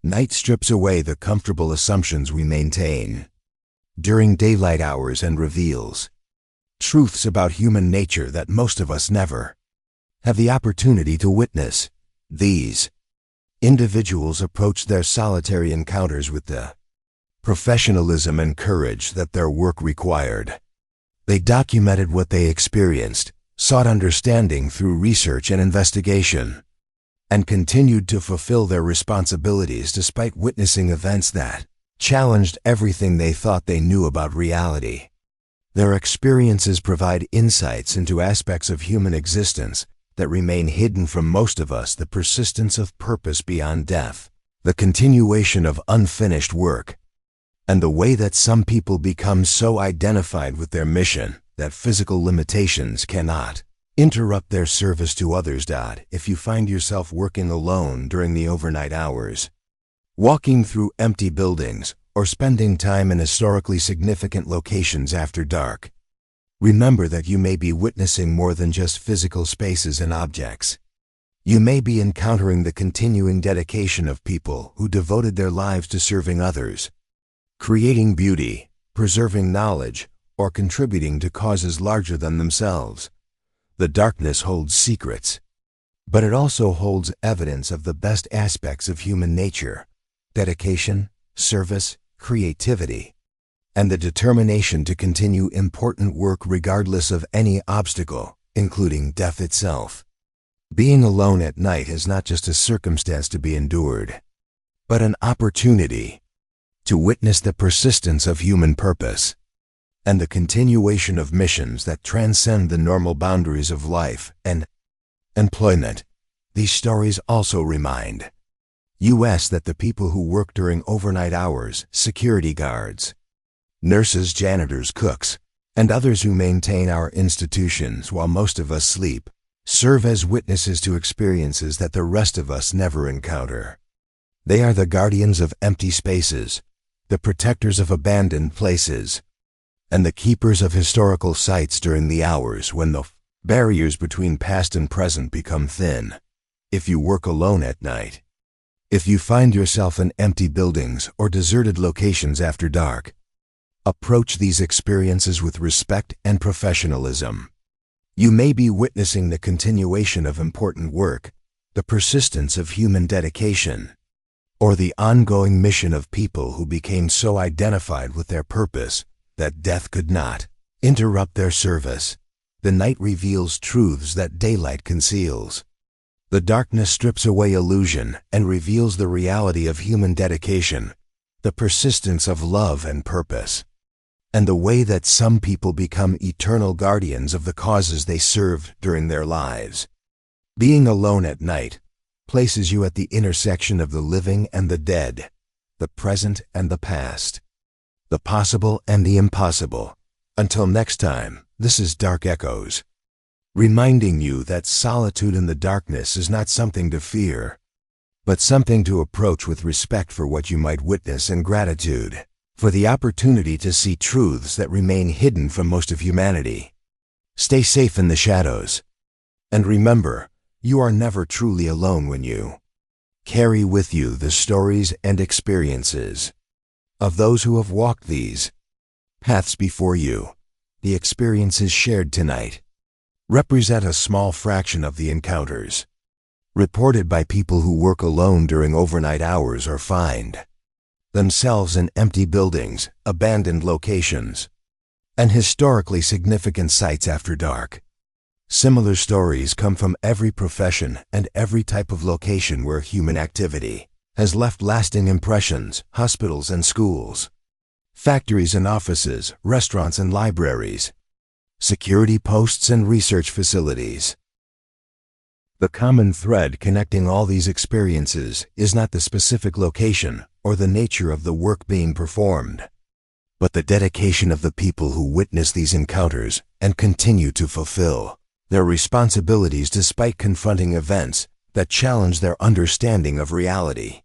night strips away the comfortable assumptions we maintain during daylight hours and reveals truths about human nature that most of us never have the opportunity to witness. These individuals approached their solitary encounters with the professionalism and courage that their work required, They documented what they experienced, sought understanding through research and investigation, and continued to fulfill their responsibilities despite witnessing events that challenged everything they thought they knew about reality. Their experiences provide insights into aspects of human existence that remain hidden from most of us: the persistence of purpose beyond death, the continuation of unfinished work, and the way that some people become so identified with their mission that physical limitations cannot interrupt their service to others. If you find yourself working alone during the overnight hours, walking through empty buildings, or spending time in historically significant locations after dark, remember that you may be witnessing more than just physical spaces and objects. You may be encountering the continuing dedication of people who devoted their lives to serving others, creating beauty, preserving knowledge, or contributing to causes larger than themselves. The darkness holds secrets, but it also holds evidence of the best aspects of human nature: dedication, service, creativity, and the determination to continue important work regardless of any obstacle, including death itself. Being alone at night is not just a circumstance to be endured, but an opportunity to witness the persistence of human purpose and the continuation of missions that transcend the normal boundaries of life and employment. These stories also remind us that the people who work during overnight hours, security guards, nurses, janitors, cooks, and others who maintain our institutions while most of us sleep, serve as witnesses to experiences that the rest of us never encounter. They are the guardians of empty spaces, the protectors of abandoned places, and the keepers of historical sites during the hours when the barriers between past and present become thin. If you work alone at night, if you find yourself in empty buildings or deserted locations after dark, approach these experiences with respect and professionalism. You may be witnessing the continuation of important work, the persistence of human dedication, or the ongoing mission of people who became so identified with their purpose that death could not interrupt their service. The night reveals truths that daylight conceals. The darkness strips away illusion and reveals the reality of human dedication, the persistence of love and purpose, and the way that some people become eternal guardians of the causes they served during their lives. Being alone at night places you at the intersection of the living and the dead, the present and the past, the possible and the impossible. Until next time, this is Dark Echoes, reminding you that solitude in the darkness is not something to fear, but something to approach with respect for what you might witness and gratitude for the opportunity to see truths that remain hidden from most of humanity. Stay safe in the shadows, and remember, you are never truly alone when you carry with you the stories and experiences of those who have walked these paths before you. The experiences shared tonight represent a small fraction of the encounters reported by people who work alone during overnight hours or find themselves in empty buildings, abandoned locations, and historically significant sites after dark. Similar stories come from every profession and every type of location where human activity has left lasting impressions: hospitals and schools, factories and offices, restaurants and libraries, security posts and research facilities. The common thread connecting all these experiences is not the specific location or the nature of the work being performed, but the dedication of the people who witness these encounters and continue to fulfill their responsibilities despite confronting events that challenge their understanding of reality.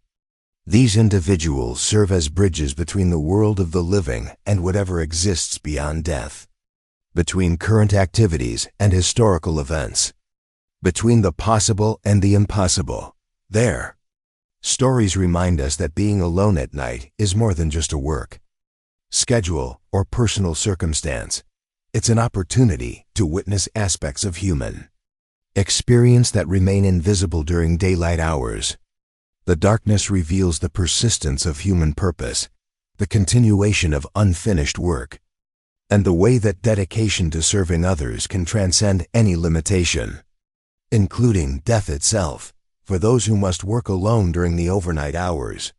These individuals serve as bridges between the world of the living and whatever exists beyond death, between current activities and historical events, between the possible and the impossible. Their stories remind us that being alone at night is more than just a work schedule or personal circumstance. It's an opportunity to witness aspects of human experience that remain invisible during daylight hours. The darkness reveals the persistence of human purpose, the continuation of unfinished work, and the way that dedication to serving others can transcend any limitation, including death itself, for those who must work alone during the overnight hours.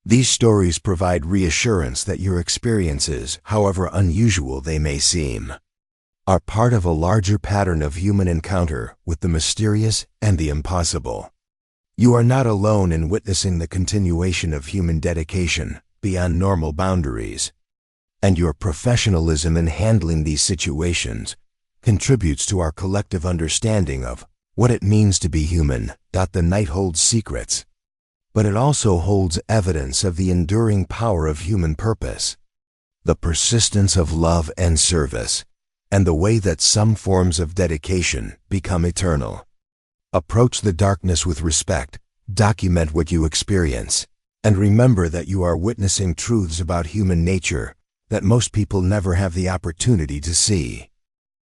These stories provide reassurance that your experiences, however unusual they may seem, are part of a larger pattern of human encounter with the mysterious and the impossible. You are not alone in witnessing the continuation of human dedication beyond normal boundaries, and your professionalism in handling these situations contributes to our collective understanding of what it means to be human. The night holds secrets, but it also holds evidence of the enduring power of human purpose, the persistence of love and service, and the way that some forms of dedication become eternal. Approach the darkness with respect, document what you experience, and remember that you are witnessing truths about human nature that most people never have the opportunity to see.